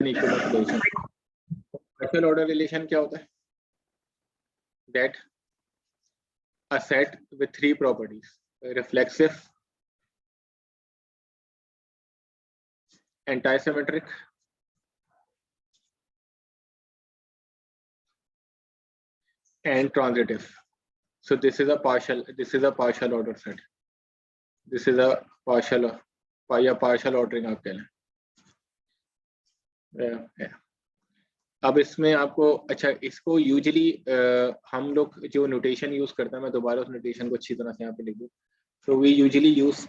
equivalence relation. Partial order relation क्या होता है? That a set with three properties: reflexive, antisymmetric, and transitive. So this is a partial order set. This is a partial ordering आप कह लें. अब इसमें आपको अच्छा इसको यूजुअली हम लोग जो नोटेशन यूज करते हैं, मैं दोबारा उस नोटेशन को अच्छी तरह से यहाँ पे लिख दूँ. तो we usually use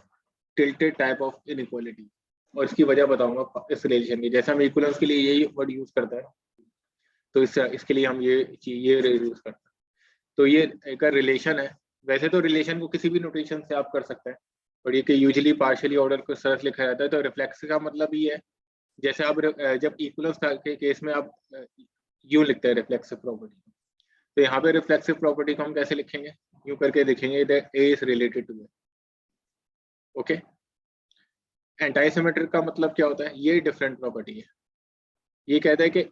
tilted type of inequality, और इसकी वजह बताऊंगा इस रिलेशन की. जैसे हम इक्विवेलेंस के लिए यही वर्ड यूज करते हैं, तो इसके लिए हम ये यूज करते हैं. तो ये एक रिलेशन है. वैसे तो रिलेशन को किसी भी नोटेशन से आप कर सकते हैं, और ये कि यूजुअली पार्शियली ऑर्डर को सरस लिखा जाता है. तो रिफ्लेक्स का मतलब ये है, जैसे आप जब इक्विवेलेंस के केस में आप यूं लिखते हैं रिफ्लेक्सिव प्रॉपर्टी, तो यहाँ पे रिफ्लेक्सिव प्रॉपर्टी को हम कैसे लिखेंगे? यूं करके लिखेंगे that A is related to A. Okay. Antisymmetric का मतलब क्या होता है? ये डिफरेंट प्रॉपर्टी है. ये कहता है कि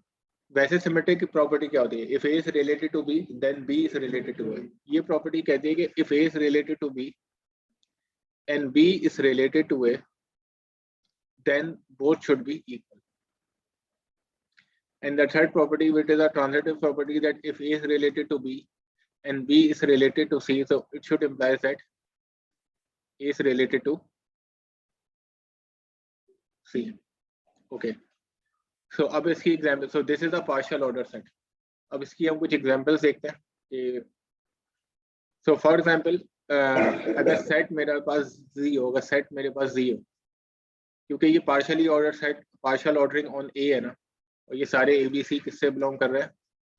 वैसे सिमेट्रिक की प्रॉपर्टी क्या होती है? If A is related to B then B is related to A. ये प्रॉपर्टी कहती है कि if A is related to B and B is related to A, then both should be equal. And the third property, which is a transitive property, that if A is related to B and B is related to C, so it should imply that A is related to C. Okay. So अब इसकी example, so this is a partial order set. अब इसकी हम कुछ examples देखते हैं कि so for example अगर set मेरे पास Z होगा, set मेरे पास Z हो, क्योंकि ये partially order set, partial ordering on A है ना, और ये सारे ए बी सी किससे बिलोंग कर रहे हैं?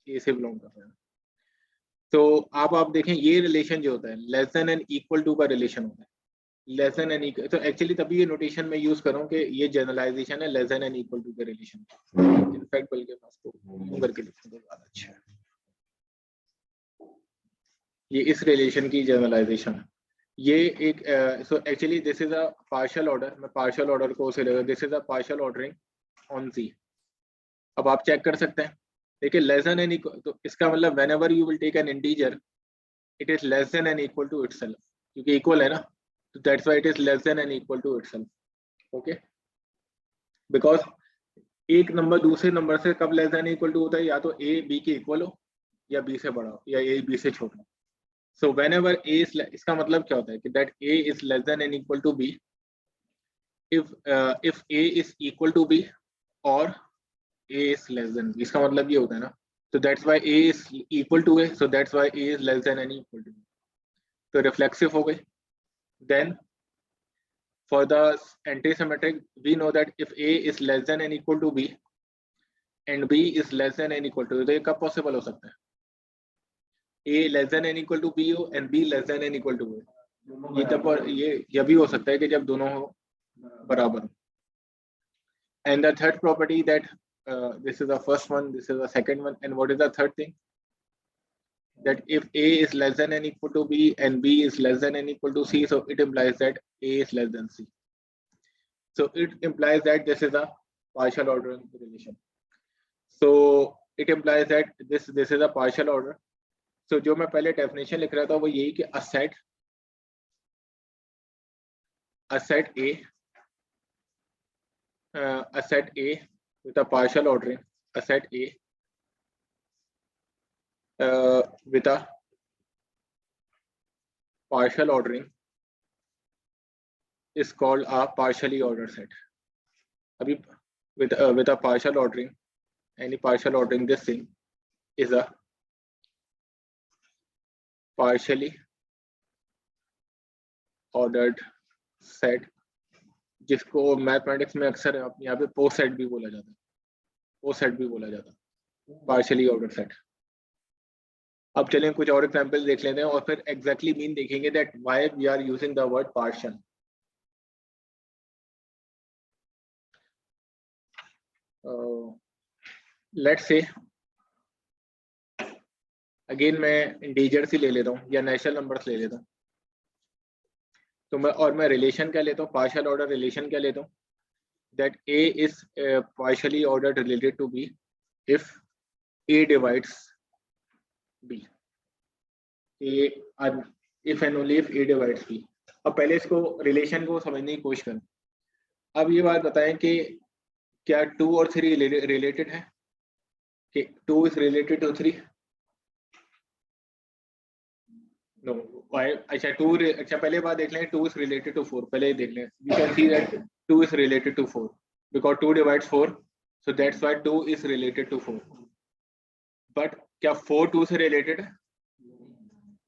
ए से बिलोंग कर रहे हैं. तो आप देखें ये रिलेशन जो होता है less than and equal to का रिलेशन होता है. लेस देन एंड इक्वल, तो एक्चुअली तभी ये नोटेशन में यूज करूँ कि ये जनरलाइजेशन है less than and equal to का रिलेशन. इनफैक्ट बल्कि मैं इसको करके लिखूं तो ज्यादा अच्छा है. ये इस रिलेशन की जनरलाइजेशन है. ये एक so actually this is a partial order. मैं पार्शियल ऑर्डर को उसे लेगा, this is a partial ordering on C. अब आप चेक कर सकते हैं, देखिए लेस देन एंड इक्वल, तो इसका मतलब whenever you will take an integer it is less than and equal to itself, क्योंकि इक्वल है ना, तो that's why it is less than and equal to itself. Okay. Because एक number दूसरे number से कब लेस देन इक्वल टू होता है? या तो ए बी के इक्वल हो, या बी से बड़ा हो, या ए बी से छोटा हो. So whenever A is, इसका मतलब क्या होता है कि that A is less than and equal to B if A is equal to B or A is less than B. इसका मतलब ये होता है ना, so that's why A is equal to A, so that's why A is less than and equal to B. तो reflexive हो गई. Then for the antisymmetric we know that if A is less than and equal to B and B is less than and equal to A, तो ये कब possible हो सकता है? A less than and equal to B हो and B less than and equal to A. ये तब ये भी हो सकता है कि जब दोनों हो बराबर हो. And the third property that this is the first one, this is the second one, and what is the third thing? That if A is less than and equal to B and B is less than and equal to C, so it implies that A is less than C. So it implies that this is a partial order relation. So it implies that this is a partial order. So जो मैं पहले definition लिख रहा था वो यही कि a set A with a partial ordering, a set A with a partial ordering is called a partially ordered set. अभी with a partial ordering, any partial ordering, this thing is a partially ordered set, जिसको mathematics में अक्सर यहाँ पे post set भी बोला जाता है. पोस्ट सेट भी बोला जाता है, पार्शियली ऑर्डर्ड सेट. अब चलें कुछ और एग्जांपल्स देख लेते हैं और फिर एग्जैक्टली मीन देखेंगे that why we are using the word partial. Let's say again मैं इंटीजर्स ही ले लेता हूँ या नेचुरल नंबर्स ले लेता हूँ. तो मैं रिलेशन क्या लेता हूँ? पार्शियल ऑर्डर रिलेशन क्या लेता हूँ? that A is partially ordered related to B if A divides B. If and only if A divides B. अब पहले इसको रिलेशन को समझने की कोशिश करें. अब ये बात बताएं कि क्या 2 और 3 रिलेटेड है, कि 2 is related to 3? No. अच्छा 2 अच्छा पहले बात देख लें 2 is related to 4. पहले ही देख लें. You can see that 2 is related to 4 because 2 divides 4, so that's why 2 is related to 4. But क्या 4 2 से related है?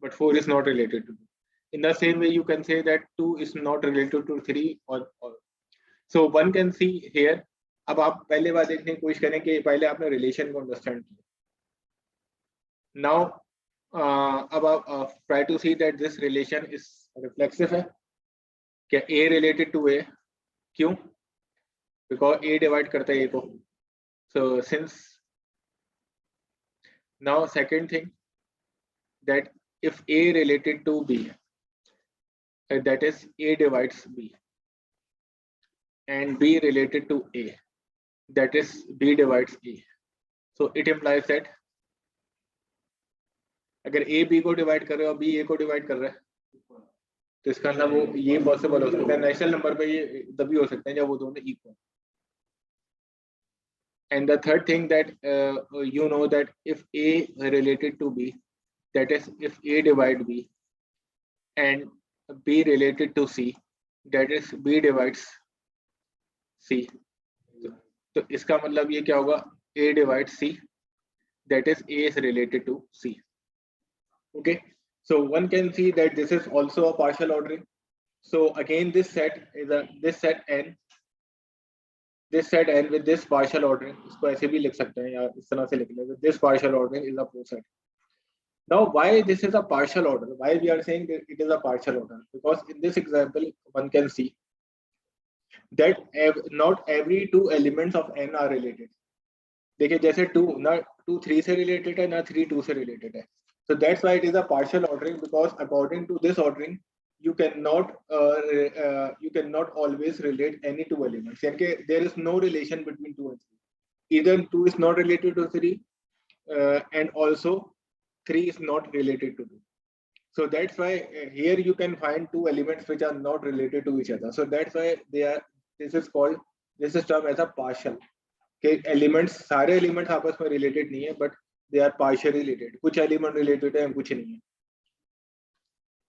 But 4 is not related to 2. In the same way, you can say that 2 is not related to 3 or so one can see here. अब आप पहले बात देखने की कोशिश करें कि पहले आपने रिलेशन को अंडरस्टैंड किया. नाउ अब आप try to see that this relation is reflexive है. क्या A रिलेटेड टू A? क्यों? बिकॉज A डिवाइड करता है A को. So since now second thing that if A related to B, that is A divides B, and B related to A, that is B divides A. So it implies that अगर A B को divide कर रहा है और B A को divide कर रहा है तो इसका मतलब वो ये पॉसिबल हो सकता है. नेचुरल नंबर पे ये तभी हो सकते हैं जब वो दोनों equal. And the third thing that you know that if A related to B, that is if A divide B, and B related to C, that is B divides C. तो इसका मतलब ये क्या होगा? A divides C, that is A is related to C. Okay, so one can see that this is also a partial ordering. So again, this set is this set n with this partial ordering. इसको ऐसे भी लिख सकते हैं या इस तरह से लिख लें. With this partial ordering is a proof set. Now, why this is a partial order? Why we are saying that it is a partial order? Because in this example, one can see that not every two elements of n are related. देखिए जैसे 2 ना 2 3 से related है ना 3 2 से related है. So that's why it is a partial ordering, because according to this ordering, you cannot always relate any two elements. यानी there is no relation between 2 and 3. Either 2 is not related to 3, and also 3 is not related to 2. So that's why here you can find two elements which are not related to each other. So that's why this is termed as a partial. Okay, elements सारे elements आपस में related नहीं है, but they are partially related. कुछ element related है, कुछ नहीं है.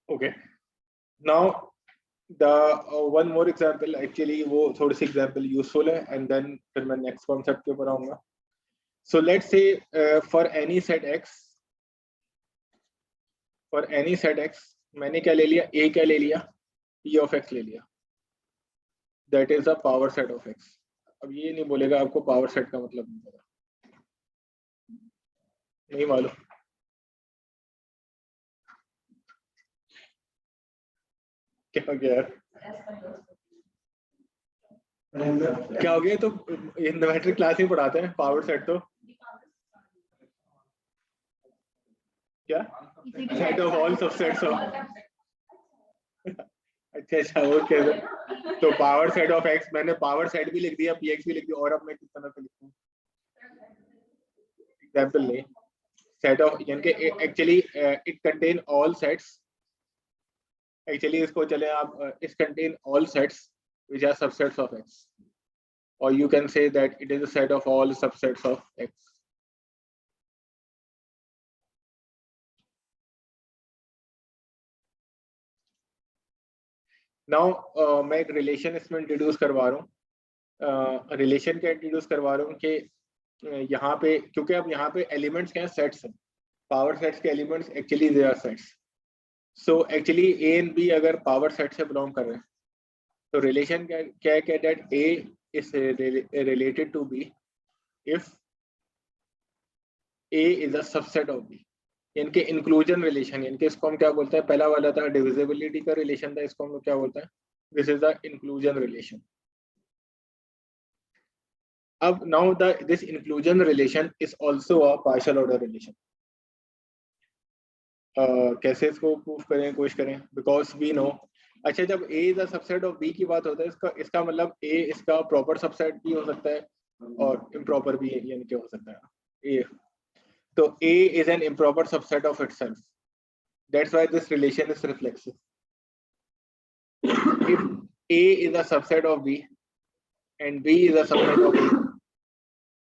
Okay. Now the one more example, actually वो थोड़ी सी example useful है, and then फिर मैं next concept के ऊपर आऊँगा. So let's say for any set x, मैंने क्या ले लिया? A क्या ले लिया? P of x ले लिया. That is a power set of x. अब ये नहीं बोलेगा आपको power set का मतलब नहीं पता, नहीं मालूम. क्या हो गया यार? क्या हो गया? तो मैट्रिक क्लास में पढ़ाते हैं पावर सेट. तो क्या set of all subsets of. अच्छा ओके. तो पावर सेट ऑफ एक्स, मैंने पावर सेट भी लिख दिया, पी एक्स भी लिख दिया, और अब मैं किस तरह से लिखूं? एग्जाम्पल नहीं, सेट ऑफ यानी कि actually it contain all sets. Actually इसको चले आप it contain all sets which are subsets of x, or you can say that it is a set of all subsets of x. Now मैं एक relation इसमें introduce करवा रहा हूँ. Relation क्या इंट्रोड्यूस करवा रहा हूँ कि यहाँ पे, क्योंकि अब यहाँ पे एलिमेंट्स क्या है? सेट्स हैं. पावर सेट्स के elements actually they are sets. So actually A and B अगर पावर सेट से बिलोंग कर रहे हैं तो रिलेशन क्या है? That A is related to B if A is a subset of B. इनके इंक्लूजन रिलेशन, इनके इसको हम क्या बोलते हैं? पहला वाला था डिविजिबिलिटी का रिलेशन था, इसको हम लोग क्या बोलते हैं? This is the inclusion relation. अब now this inclusion relation is also a partial order relation. कैसे इसको प्रूफ करें, कोशिश करें? बिकॉज वी नो अच्छा, जब A is a subset of B की बात होता है, इसका मतलब A इसका प्रॉपर सबसेट भी हो सकता है और इम्प्रॉपर भी यानी कि हो सकता है। A, तो A is an improper subset of itself. That's why this relation is reflexive. If A is a subset of B and B is a subset of A,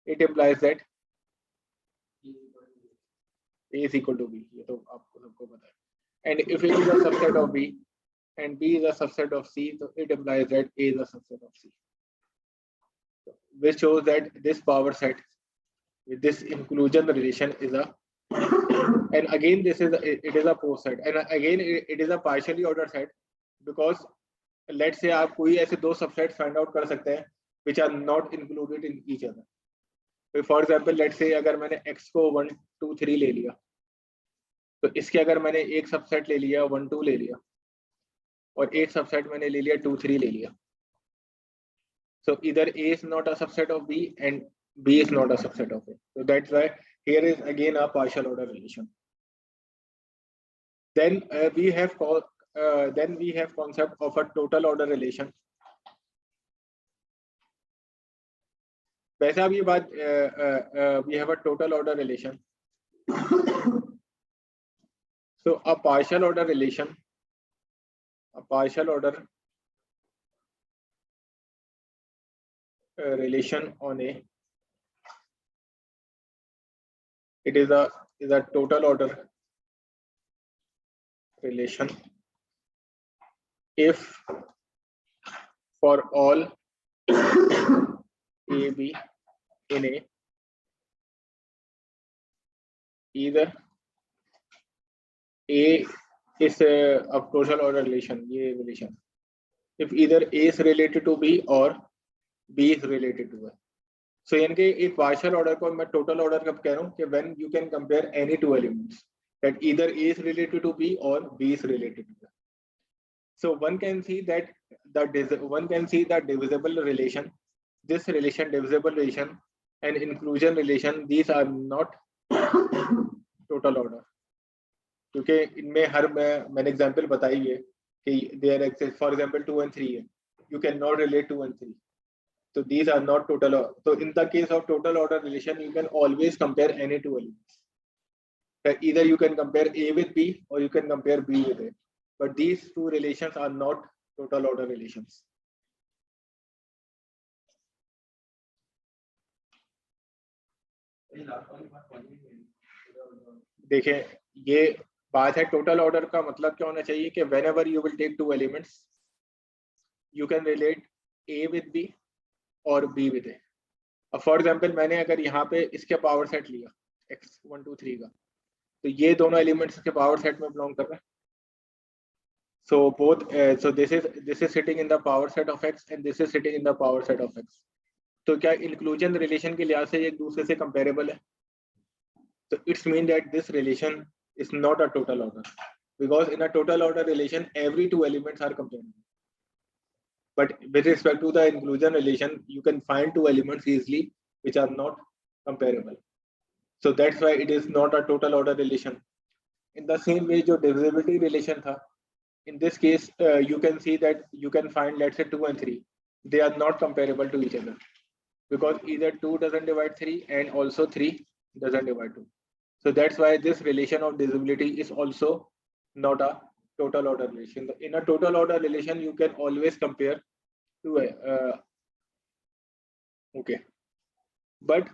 it implies that A is equal to B. ये तो आपको सबको पता है. And if A is a subset of B and B is a subset of C, so it implies that A is a subset of C. Which shows that this power set with this inclusion relation is a, and again this is it is a post set, and again it is a partially ordered set, because let's say आप कोई ऐसे दो subset find out कर सकते हैं which are not included in each other. So for example, let's say अगर मैंने x को 1 2 3 ले लिया, तो इसके अगर मैंने एक सबसेट ले लिया 1 2 ले लिया और एक सबसेट मैंने ले लिया 2 3 ले लिया, so either A is not a subset of B and B is not a subset of A. So that's why here is again a partial order relation. Then we have concept of a total order relation. वैसे अब ये बात we have a total order relation. So a partial order relation on A, it is a total order relation if for all A B in A, either A is a total order relation, ये relation, if either A is related to B or B is related to A. So यानी कि एक partial order को मैं total order कब कह रहा हूँ कि when you can compare any two elements that either A is related to B or B is related to A. So one can see that the divisible relation, this relation, divisible relation and inclusion relation, these are not total order. क्योंकि इनमें हर मैंने example बताई है कि there exists for example 2 and 3 है, you cannot relate 2 and 3, so these are not total. So in the case of total order relation, you can always compare any two elements. Either you can compare A with B or you can compare B with A, but these two relations are not total order relations. देखें, ये बात है total order का मतलब क्या होना चाहिए कि whenever you will take two elements, you can relate A with B और B with A. अब फॉर एग्जाम्पल मैंने अगर यहाँ पे इसके पावर सेट लिया x 1 2 3 का, तो ये दोनों एलिमेंट्स के पावर सेट में बिलोंग कर रहे हैं. So both so this is sitting in the power set of x and this is sitting in the power set of x. तो क्या इंक्लूजन रिलेशन के लिहाज से एक दूसरे से कंपेरेबल है? So it's mean that this relation is not a total order, because in a total order relation every two elements are comparable. But with respect to the inclusion relation, you can find two elements easily which are not comparable. So that's why it is not a total order relation. In the same way, जो divisibility relation था, in this case, you can see that you can find, let's say 2 and 3, they are not comparable to each other, because either 2 doesn't divide 3 and also 3 doesn't divide 2. So that's why this relation of divisibility is also not a total order relation. In a total order relation, you can always compare two. Okay, but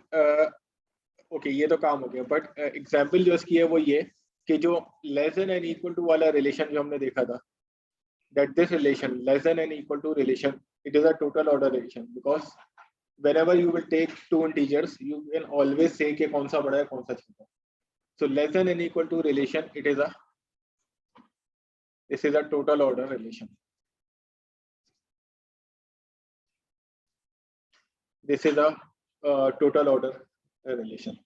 okay, ये तो काम हो गया. But example जो इसकी है वो ये कि जो less than and equal to वाला relation जो हमने देखा था, that this relation less than and equal to relation, it is a total order relation, because whenever you will take two integers, you can always say कि कौन सा बड़ा है कौन सा छोटा. So less than and equal to relation, this is a total order relation. This is a total order relation.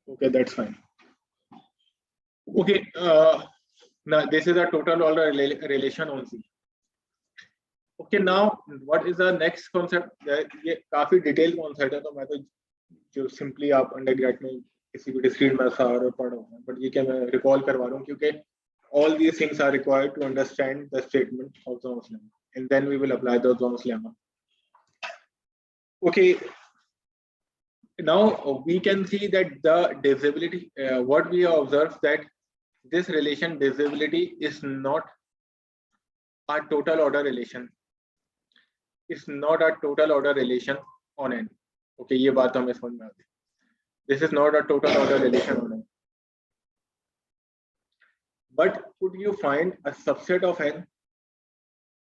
Okay, that's fine. Okay, now this is a total order relation on C. Okay, now what is the next concept? ये काफी detailed concept है, तो मैं तो जो simply आप undergrad में किसी भी discrete math और पढ़ रहा हूँ, but ये क्या मैं recall करवा रहा हूँ क्योंकि All these things are required to understand the statement of Zom's lemma, and then we will apply the Zom's lemma. Okay, now we can see that the divisibility, what we observe that this relation divisibility is not a total order relation. It's not a total order relation on n. Okay, ये बात हमें समझ में आती है. This is not a total order relation on n. But could you find a subset of n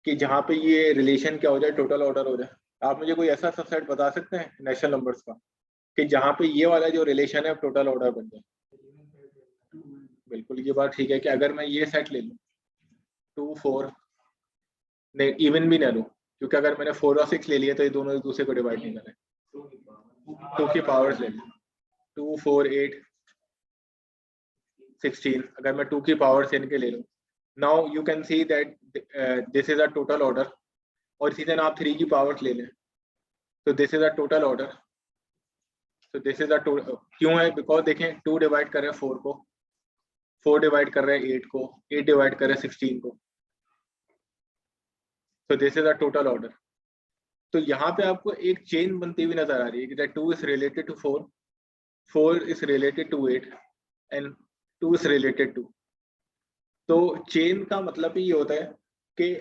कि जहाँ पे ये relation क्या हो जाए, total order हो जाए? आप मुझे कोई ऐसा सबसेट बता सकते हैं नेचुरल नंबर्स का कि जहाँ पे ये वाला जो रिलेशन है टोटल ऑर्डर बन जाए? बिल्कुल, ये बात ठीक है कि अगर मैं ये सेट ले लूँ 2 4 नहीं, इवन भी ना लूँ, क्योंकि अगर मैंने 4 और 6 ले लिया तो ये दोनों एक दूसरे को डिवाइड नहीं कर रहे. 2 की पावर्स ले लूँ 2 4 8 16. अगर मैं 2 की पावर्स इनके ले लूँ, now you can see that this is a total order. और इसी तरह आप 3 की पावर्स ले लें तो this is a total order. So this is a क्यों है? बिकॉज देखें 2 डिवाइड कर रहे हैं 4 को, 4 डिवाइड कर रहे हैं 8 को, 8 डिवाइड कर रहे हैं 16 को. So this is a total order. तो यहाँ पे आपको एक चेन बनती हुई नजर आ रही है कि that 2 is related to 4, 4 is related to 8 and 2 is related to. तो चेन का मतलब ये होता है कि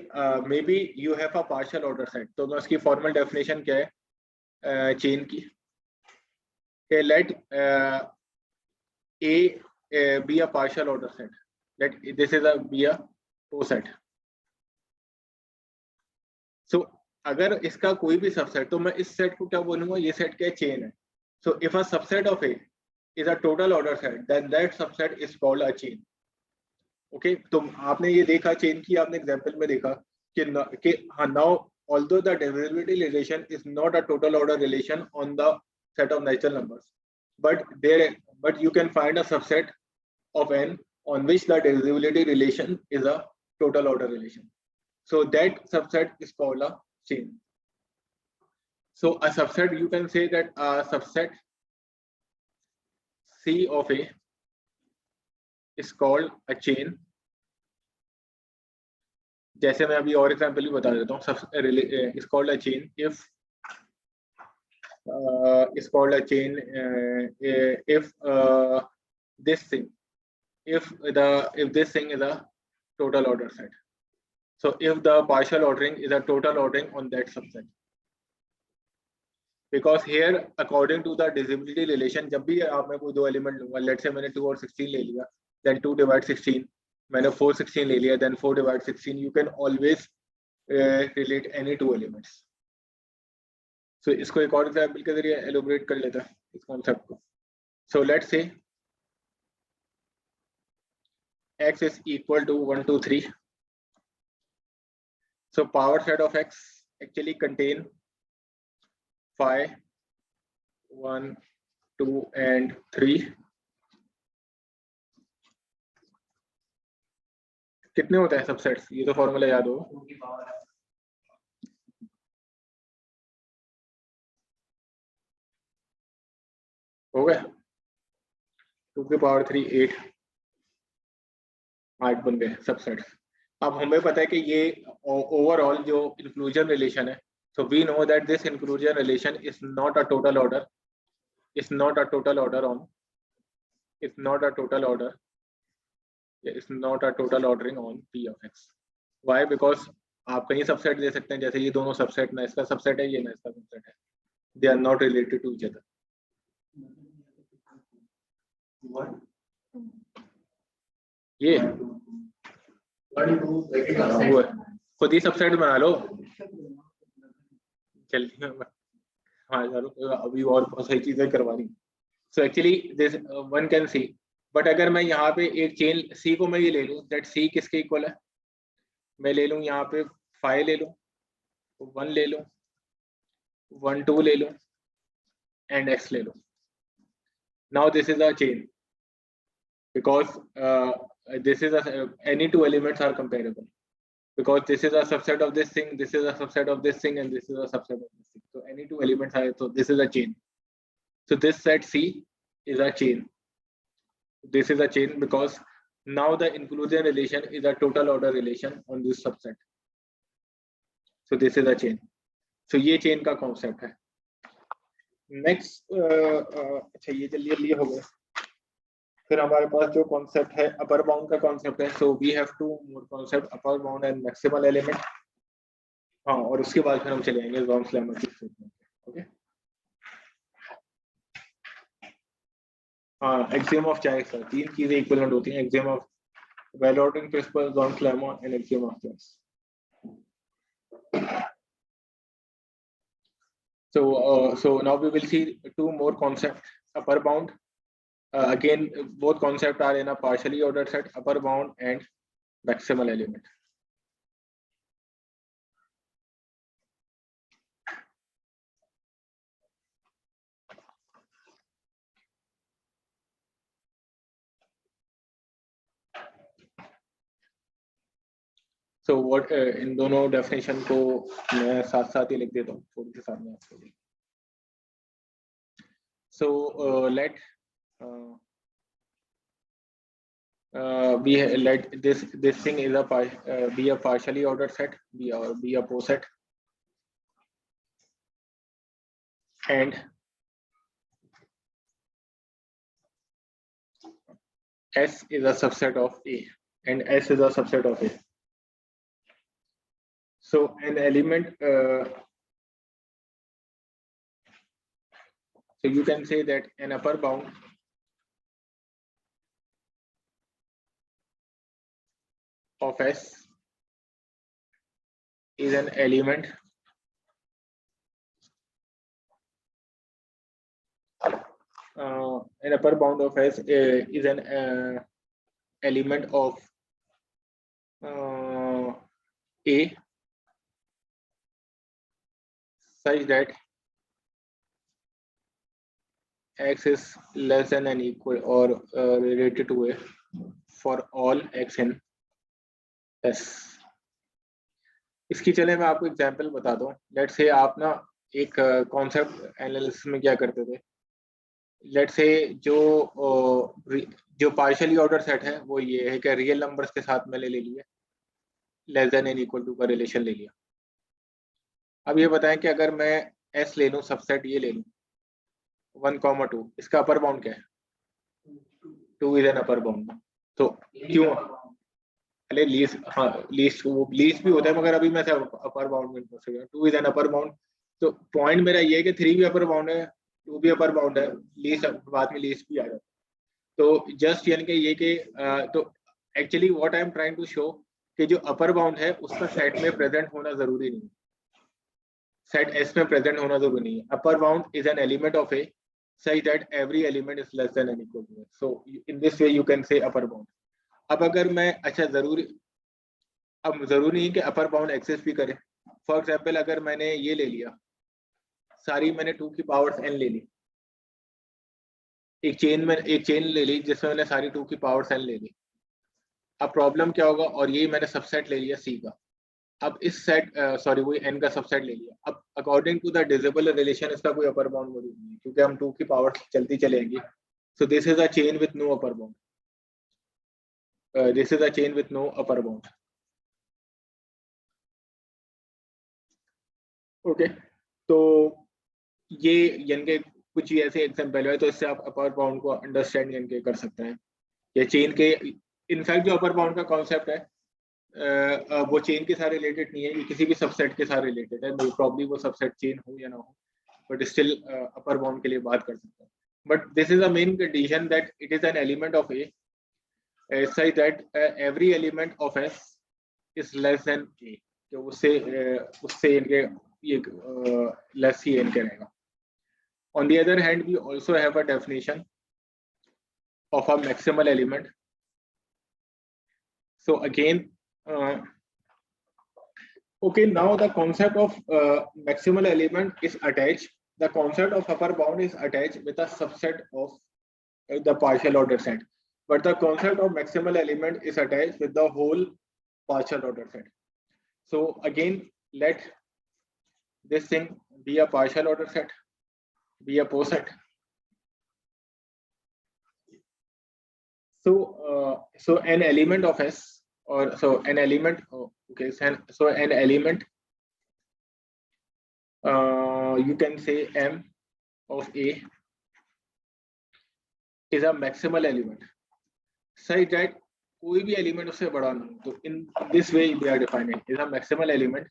may be you have a partial order set. तो मैं उसकी फॉर्मल डेफिनेशन क्या है चेन की? Let A be a partial order set. Let this is be a coset. So अगर इसका कोई भी सबसेट, तो मैं इस सेट को क्या बोलूंगा? ये सेट क्या चेन है. So if a subset of A is a total order set, then that subset is called a chain. Okay, तो आपने ये देखा चेन की, आपने एग्जांपल में देखा कि हाँ, now although the divisibility relation is not a total order relation on the set of natural numbers, but you can find a subset of n on which the divisibility relation is a total order relation. So that subset is called a chain. So a subset, you can say that a subset C of A is called a chain. जैसे मैं अभी और example भी बता देता हूँ. is called a chain if is called a chain if this thing, if this thing is a total order set. So if the partial ordering is a total ordering on that subset, because here according to the divisibility relation, जब भी आप मैं कोई दो element लूंगा, let's say मैंने 2 और 16 ले लिया, then 2 divide 16, मैंने 4 16 ले लिया, then 4 divide 16, you can always relate any 2 elements. So इसको एक और एग्जांपल के जरिए एलोबरेट कर लेता है इस कॉन्सेप्ट को. So let's say x is equal to 1 2 3. So power set of x actually contain phi 1 2 and 3. कितने होते हैं सबसेट्स? ये तो फॉर्मूला याद हो. हो गया 2 की पावर 3 8 बन गए सबसेट्स. अब हमें पता है कि ये ओवरऑल जो इंक्लूजन रिलेशन है, so we know that this inclusion relation is not a total order, is not a total order on, it's not a total order, it's not a total ordering on P of x. Why? Because आप कहीं subset दे सकते हैं, जैसे ये दोनों subset, ना इसका subset है, ये ना इसका सबसेट है. They are not related to each other. ये वो खुद ही सबसेट बना लो. चलिए हाँ चलो, अभी और बहुत सारी चीजें करवानी. So actually this one can see, but अगर मैं यहाँ पे एक चेन C को मैं ये ले लूँ, that C किसके इक्वल है? मैं ले लूँ यहाँ पे phi ले लूँ, 1 ले लूँ, 1 2 ले लूँ and x ले लूँ. Now this is a chain because this is any 2 elements are comparable, because this is a subset of this thing, this is a subset of this thing, and this is a subset of this thing. So any 2 elements are, so this is a chain. So this set C is a chain. This is a chain because Now the inclusion relation is a total order relation on this subset. So this is a chain. So ये chain का concept है. Next, अच्छा ये जल्दी हो गया. फिर हमारे पास जो concept है upper bound का concept है. So we have two more concept, upper bound and maximal element. हाँ, और उसके बाद फिर हम चले जाएंगे Zom's lemma की statement. Okay. हाँ, axiom of Chayes है. तीन चीजें equivalent होती हैं. Axiom of well-ordering principle, Zom's lemma, and axiom of Chayes. So now we will see two more concepts. Upper bound. Again, both concepts are in a partially ordered set. Upper bound and maximal element. So what इन दोनों definition को मैं साथ साथ ही लिख देता हूँ थोड़ी सी साथ में आपके लिए. So let this thing is a be a partially ordered set, be a poset, and S is a subset of A, and S is a subset of A. So an element, so you can say that an upper bound of S is an element an upper bound of S is an element of A such that X is less than and equal or related to A for all X in S. इसकी चले मैं आपको example बता दूं. Let's say आप ना एक concept analysis में क्या करते थे. लेट्स से जो पार्शियली ऑर्डर सेट है वो ये है कि रियल नंबर्स के साथ मैंने ले लिया less than and equal to का रिलेशन ले लिया. अब ये बताएं कि अगर मैं S ले लूं, सबसेट ये ले लूं 1,2, इसका अपर बाउंड क्या है? 2 इज एन अपर बाउंड. तो क्यों? अरे लीस्ट, हाँ लीस्ट भी होता है मगर अभी मैं अपर बाउंड में पहुंच गया. 2 इज एन अपर बाउंड. तो पॉइंट मेरा ये है कि 3 भी अपर बाउंड है, 2 भी अपर बाउंड है, लीस्ट बाद में लीस्ट भी आ जाता है. तो जस्ट यानी कि ये कि तो actually what I am trying to show कि जो अपर बाउंड है उसका सेट में प्रेजेंट होना जरूरी नहीं है. सेट S में प्रेजेंट होना जरूरी नहीं है. Upper bound is an element of A such that every element is less than and equal to it. So in this way you can say upper bound. अब अगर मैं अच्छा जरूरी नहीं कि अपर बाउंड एक्सेस भी करे. फॉर एग्जांपल अगर मैंने ये ले लिया, सारी मैंने 2 की पावर्स n ले ली, एक चेन ले ली जिसमें मैंने सारी 2 की पावर्स n ले ली. अब प्रॉब्लम क्या होगा, और यही मैंने सबसेट ले लिया C का. अब इस सेट वही n का सबसेट ले लिया. अब according to the divisible relation इसका कोई अपर बाउंड मौजूद नहीं है क्योंकि हम 2 की पावर चलती चलेंगी. So this is a chain with no upper bound. This is a chain with no upper bound. Okay, तो ये यानी कि कुछ ऐसे एग्जांपल है तो इससे आप अपर बाउंड को अंडरस्टैंड यानी कि कर सकते हैं. ये चेन के इनफैक्ट जो अपर बाउंड का कॉन्सेप्ट है वो चेन के साथ रिलेटेड नहीं है, ये किसी भी सबसेट के साथ रिलेटेड है. प्रॉब्ली वो सबसेट चेन हो या ना हो, बट स्टिल अपर बाउंड के लिए बात कर सकते हैं. But this is a main condition that it is an element of A such that every element of S is less than A. तो उससे इनके ये लेस ही इनके रहेगा. On the other hand, we also have a definition of a maximal element. So again, okay, now the concept of maximal element is attached. The concept of upper bound is attached with a subset of the partial order set, but the concept of maximal element is attached with the whole partial order set. So again, let this thing be a partial order set, be a poset. So an element of S, or so an element, okay, so an element, you can say M of A is a maximal element, such that कोई भी element उससे बड़ा ना हो. तो in this way we are defining is a maximal element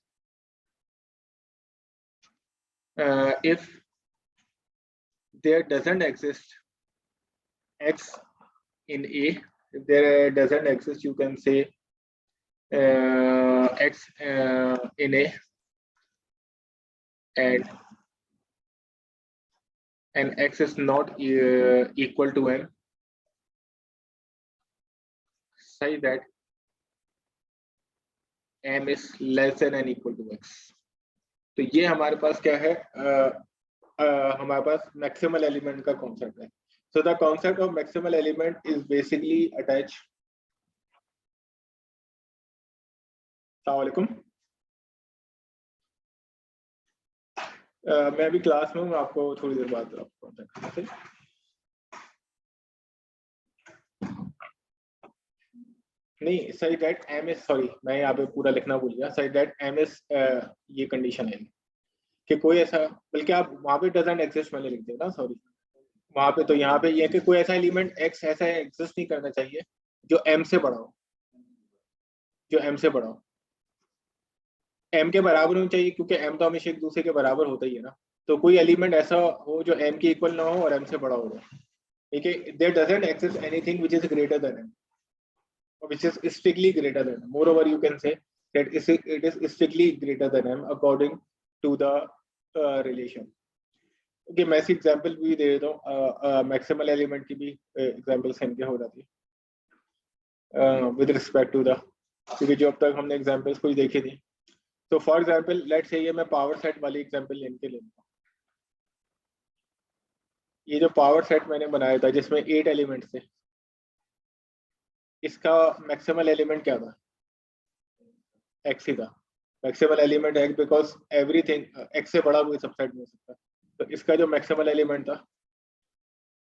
if there doesn't exist X in A. If there doesn't exist, you can say X in A, and X is not equal to M, such that M is less than and equal to X. तो ये हमारे पास क्या है, हमारे पास maximal element का concept है. So the concept of maximal element is basically attached. अस्सलामुअलैकुम. मैं अभी क्लास में हूँ, आपको थोड़ी देर बाद आपको कांटेक्ट करते हैं. नहीं, सही दैट एम इज, सॉरी मैं यहाँ पे पूरा लिखना भूल गया. सही दैट एम इज, ये कंडीशन है कि कोई ऐसा, बल्कि आप वहाँ पे डजंट एग्जिस्ट मैंने लिख दिया ना, सॉरी वहाँ पे. तो यहाँ पे ये कि कोई ऐसा एलिमेंट एक्स ऐसा एग्जिस्ट नहीं करना चाहिए जो एम से बड़ा हो, जो एम से बड़ा हो. एम के बराबर होना चाहिए, क्योंकि एम तो हमेशा एक दूसरे के बराबर होता ही है ना. तो कोई एलिमेंट ऐसा हो जो एम के इक्वल ना हो और एम से बड़ा हो. ठीक है, there doesn't exist anything which is greater than M, which is strictly greater than M. Moreover, you can say that it is strictly greater than M according to the relation. Okay, मैं इस example भी दे देता हूँ. Maximal element की भी example send हो जाती है विद रिस्पेक्ट टू द, क्योंकि जो अब तक हमने एग्जांपल्स कोई देखी थी. तो फॉर एग्जांपल लेट्स से ये मैं पावर सेट वाली एग्जांपल लेने के लिए, ये जो पावर सेट मैंने बनाया था जिसमें 8 एलिमेंट्स थे, इसका मैक्सिमल एलिमेंट क्या था? एक्स ही था. Maximal element x, because everything x से बड़ा कोई सबसेट नहीं हो सकता. तो इसका जो मैक्सिमल एलिमेंट था,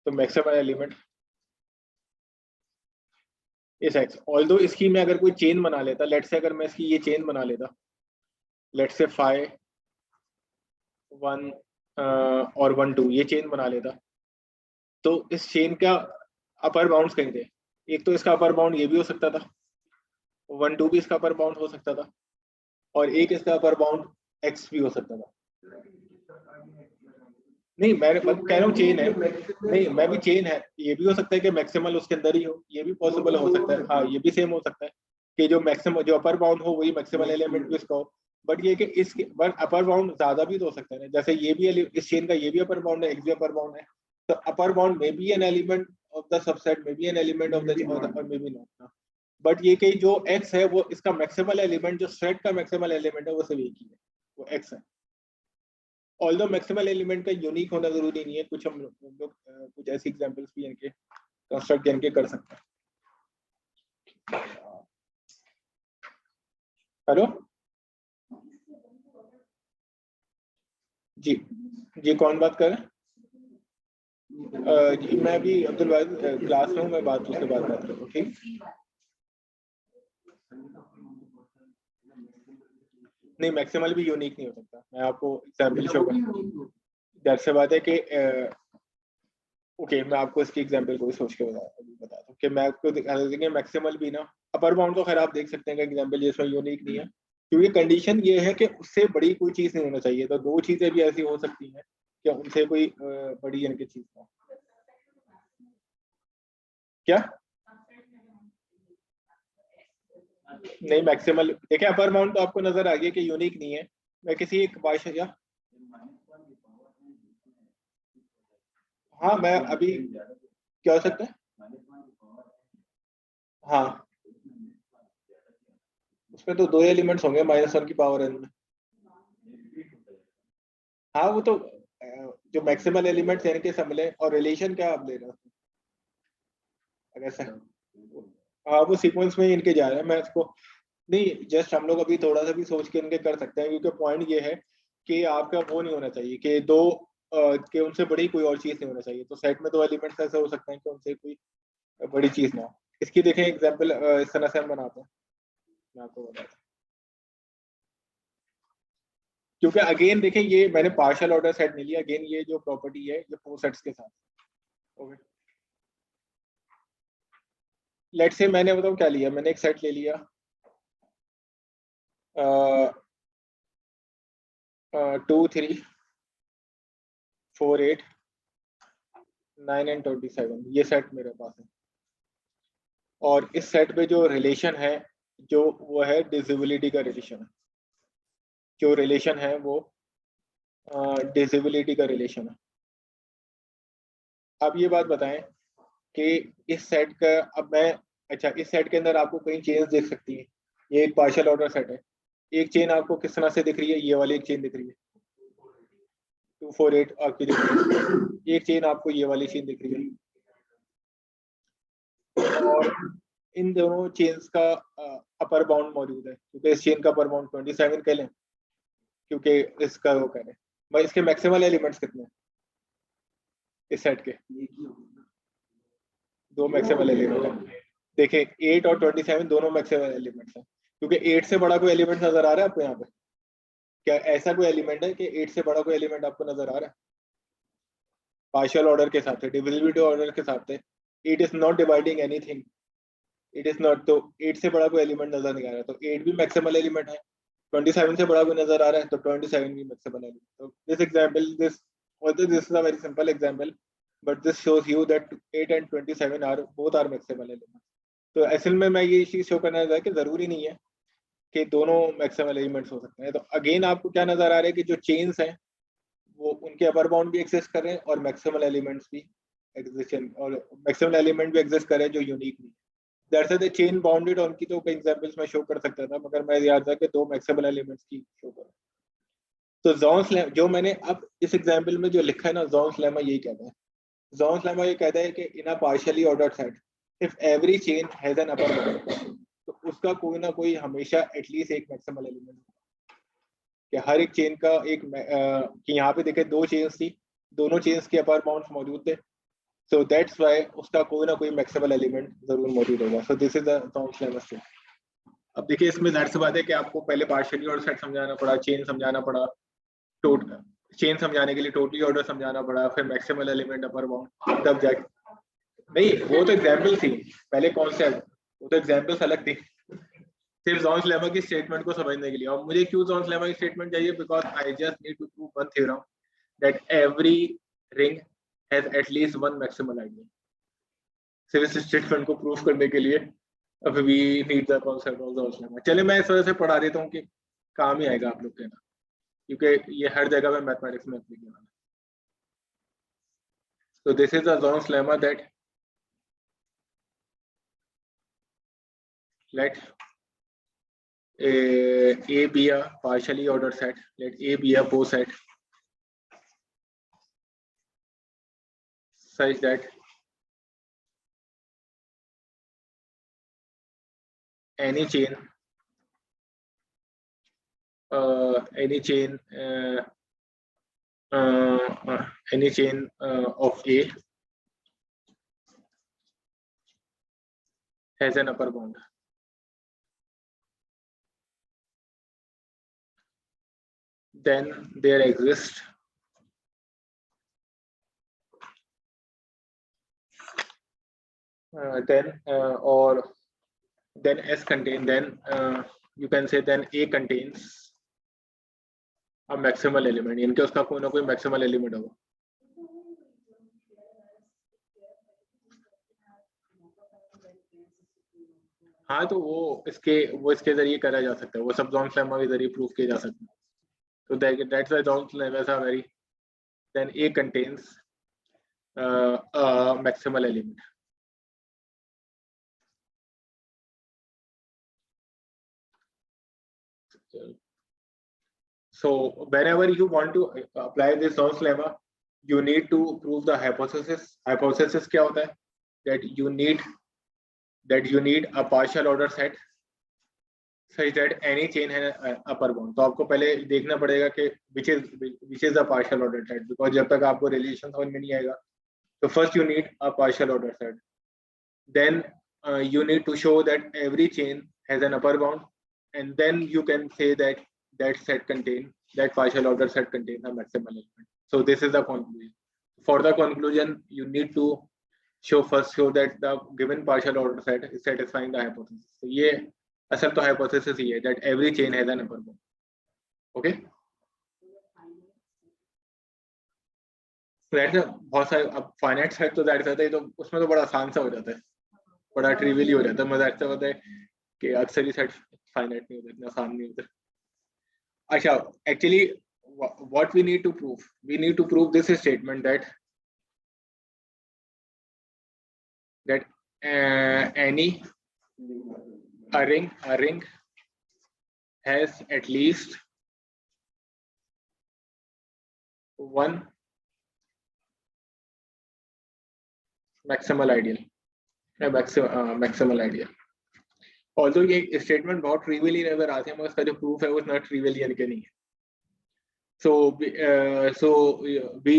तो मैक्सिमल एलिमेंट इस एक्स. ऑल्दो इसकी मैं अगर कोई चेन बना लेता, लेट्स से अगर मैं इसकी ये चेन बना लेता, लेट्स से 5 1 और 1 2 ये चेन बना लेता, तो इस चेन का अपर बाउंड्स कहीं थे. एक तो इसका अपर बाउंड ये भी हो सकता था, 1 2 भी इसका अपर बाउंड हो सकता था, और एक इसका अपर बाउंड एक्स भी हो सकता था. नहीं, मैं कह रहा हूँ चेन है. नहीं, मैं भी चेन है, ये भी हो सकता है कि मैक्सिमल उसके अंदर ही हो, ये भी पॉसिबल हो सकता है. हाँ, ये भी सेम हो सकता है कि जो मैक्सिमम जो अपर बाउंड हो वही मैक्सिमल एलिमेंट भी इसका हो. बट ये कि इसके अपर बाउंड ज्यादा भी तो हो सकता है, जैसे ये भी इस चेन का ये भी अपर बाउंड है, एक्स भी अपर बाउंड है. तो upper bound may be an element of the subset, may be an element of the, और मे बी नॉट. बट ये कि जो एक्स है वो इसका मैक्सिमल एलिमेंट, जो सेट का मैक्सिमल एलिमेंट है वो सिर्फ एक ही है, वो एक्स है. ऑल्दो मैक्सिमल एलिमेंट का यूनिक होना जरूरी नहीं है. कुछ हम लोग कुछ ऐसी एग्जांपल्स भी इनके कंस्ट्रक्ट इनके कर सकते हैं. हेलो जी, जी कौन बात कर रहे हैं? जी मैं अभी अब्दुल वाहिद क्लास में हूँ, मैं बात उसके बाद बात करूँ. ठीक, नहीं मैक्सिमल भी यूनिक नहीं हो सकता. मैं आपको एग्जांपल शो कर, दर से बात है कि ओके मैं आपको इसकी एग्जांपल को सोच के बता दूं कि मैं आपको दिखा देंगे मैक्सिमल भी ना. अपर बाउंड तो खैर आप देख सकते हैं कि एग्जांपल जिसमें यूनिक नहीं है, क्योंकि कंडीशन ये है कि उससे बड़ी कोई चीज नहीं होना चाहिए. तो दो चीजें भी ऐसी हो सकती हैं कि उनसे कोई बड़ी यानी कि चीज हो. क्या नहीं, मैक्सिमल देखिए, अपर बाउंड तो आपको नजर आ गया कि यूनिक नहीं है. मैं किसी एक भाषा या हाँ, मैं अभी क्या हो सकता है, हाँ उसमें तो 2 एलिमेंट्स होंगे -1 की पावर n में. हाँ वो तो जो मैक्सिमल एलिमेंट्स यानी कि समले, और रिलेशन क्या आप ले रहे हो अगर से, हाँ वो सीक्वेंस में ही इनके जा रहे हैं. मैं इसको नहीं, जस्ट हम लोग अभी थोड़ा सा भी सोच के इनके कर सकते हैं, क्योंकि पॉइंट ये है कि आपका वो नहीं होना चाहिए कि दो कि उनसे बड़ी कोई और चीज नहीं होना चाहिए. तो सेट में 2 एलिमेंट्स ऐसे हो सकते हैं कि उनसे कोई बड़ी चीज ना हो. इसकी देखें एग्जांपल इस तरह से हम बनाते हैं, मैं आपको बताता हूँ। क्योंकि अगेन देखें ये मैंने पार्शियल ऑर्डर सेट नहीं लिया, अगेन ये जो प्रॉपर्टी है ये 4 सेट्स के साथ। ओके, लेट्स से मैंने बताऊँ क्या लिया, मैंने एक सेट ले लिया 2 3 4 8 9 एंड 27, ये सेट मेरे पास है। और इस सेट पे जो रिलेशन है जो वो है डिविजिबिलिटी का रिलेशन है, जो रिलेशन है वो डिविजिबिलिटी का रिलेशन है। अब ये बात बताएं कि इस सेट का, अब मैं अच्छा इस सेट के अंदर आपको कई चेन्स देख सकती हैं, ये एक पार्शियल ऑर्डर सेट है। एक चेन आपको किस तरह से दिख रही है, ये वाली एक चेन दिख रही है 2 4 8 आपकी दिख रही है, एक चेन आपको ये वाली चेन दिख रही है, और इन दोनों चेन्स का अपर बाउंड मौजूद है, क्योंकि इस चेन का अपर बाउंड 27 कह लें, क्योंकि इसका वो कह लें भाई इसके मैक्सिमल एलिमेंट्स कितने हैं इस सेट के, 2 मैक्सिमल एलिमेंट है। देखिए 8 और 27 दोनों मैक्सिमल एलिमेंट्स हैं, क्योंकि 8 से बड़ा कोई एलिमेंट नजर आ रहा है आपको यहाँ पे, क्या ऐसा कोई एलिमेंट है कि 8 से बड़ा कोई एलिमेंट आपको नजर आ रहा है? पार्शियल ऑर्डर के साथ है, डिविजिबिलिटी ऑर्डर के साथ है, it is not dividing anything, it is not, तो 8 से बड़ा कोई एलिमेंट नजर नहीं आ रहा, तो 8 भी मैक्सिमल एलिमेंट है। 27 से बड़ा कोई नजर आ रहा है तो 27 भी मैक्सिमल एलिमेंट। तो this example, this although this is a very simple example, but this shows you that 8 and 27 are both are maximal elements. तो असल में मैं ये चीज शो करना चाहता कि जरूरी नहीं है कि दोनों मैक्सिमल एलिमेंट्स हो सकते हैं। तो अगेन आपको क्या नजर आ रहा है कि जो चेन्स हैं वो उनके अपर बाउंड भी एग्जिस्ट कर रहे हैं और मैक्सिमल एलिमेंट्स भी एग्जिस्ट, और मैक्सिमल एलिमेंट भी एग्जिस्ट कर रहे हैं जो यूनिक नहीं है। That's why the chain bounded, उनकी तो कई एग्जांपल्स में शो कर सकता था, मगर मैं याद था कि 2 मैक्सिमल एलिमेंट्स की शो कर। तो जोन्स जो मैंने अब इस एग्जांपल में जो लिखा है ना, जोन्स लेमा यही कहता है, जोन्स लेमा ये कहता है कि in a partially ordered set if every chain has an upper bound, तो उसका कोई ना कोई हमेशा एटलीस्ट एक मैक्सिमल एलिमेंट, कि हर एक चेन का एक कि यहाँ पे देखे 2 चेन्स थी, दोनों चेन्स के अपर बाउंड्स मौजूद थे, सो दैट्स व्हाई उसका कोई ना कोई मैक्सिमल एलिमेंट जरूर मौजूद होगा। So this is the Zorn's lemma state. अब देखिए इसमें जाहिर सी बात है कि आपको पहले पार्शियली ऑर्डर सेट समझाना पड़ा, चेन समझाना पड़ा, टोटल चेन समझाने के लिए टोटली ऑर्डर समझाना पड़ा, फिर मैक्सिमल एलिमेंट अपर बाउंड, तब जाके नहीं, वो तो एग्जांपल थी, पहले कॉन्सेप्ट, वो तो एग्जांपल्स अलग थी, सिर्फ जोन्स लेमा की स्टेटमेंट को समझने के लिए। और मुझे क्यों जोन्स लेमा की स्टेटमेंट चाहिए, because I just need to prove one theorem that every ring has at least one maximal ideal. सिर्फ इस स्टेटमेंट को प्रूव करने के लिए अब we need the concept of Zorn's lemma. चलिए मैं इस वजह से पढ़ा देता हूँ कि काम ही आएगा आप लोग के ना, क्योंकि ये हर जगह में मैथमेटिक्स में एप्लीकेबल है। So this is the Zohn's lemma that let A be a partially ordered set, let A be a Poe set such that any chain of A has an upper bound. Then there exists then S contain, then you can say then A contains a maximal element, इनके उसका कोई ना कोई maximal element होगा। हाँ तो वो इसके जरिए करा जा सकता है, वो सब जोन्स लेमा के जरिए प्रूव किया जा सकता है। तो that's why Zorn's lemma is a very, then A contains a maximal element. So whenever you want to apply this Zohn's lemma, you need to prove the hypothesis. Hypothesis क्या होता है? That you need a partial order set such that any chain has an upper bound. तो आपको पहले देखना पड़ेगा कि which is the partial order set, because जब तक आपको relation समझ में नहीं आएगा, तो first you need a partial order set, then you need to show that every chain has an upper bound, and then you can say that that partial order set contains a maximal element. So this is the conclusion. For the conclusion, you need to show that the given partial order set is satisfying the hypothesis. So ये असल तो hypothesis ही है that every chain has an upper bound. Okay? बहुत सारे अब finite set तो that रहता है, तो उसमें तो बड़ा आसान सा हो जाता है, बड़ा ट्रिवियल ही हो जाता है, मजाक से होता है कि अक्सर ही सेट फाइनाइट नहीं होता, इतना आसान नहीं होता. अच्छा, actually what we need to prove this statement that any a ring has at least one maximal ideal. Although ये स्टेटमेंट बहुत ट्रिवियल ही नजर आते हैं, मगर इसका जो प्रूफ है वो इतना ट्रिवियल यानी कि नहीं है. So we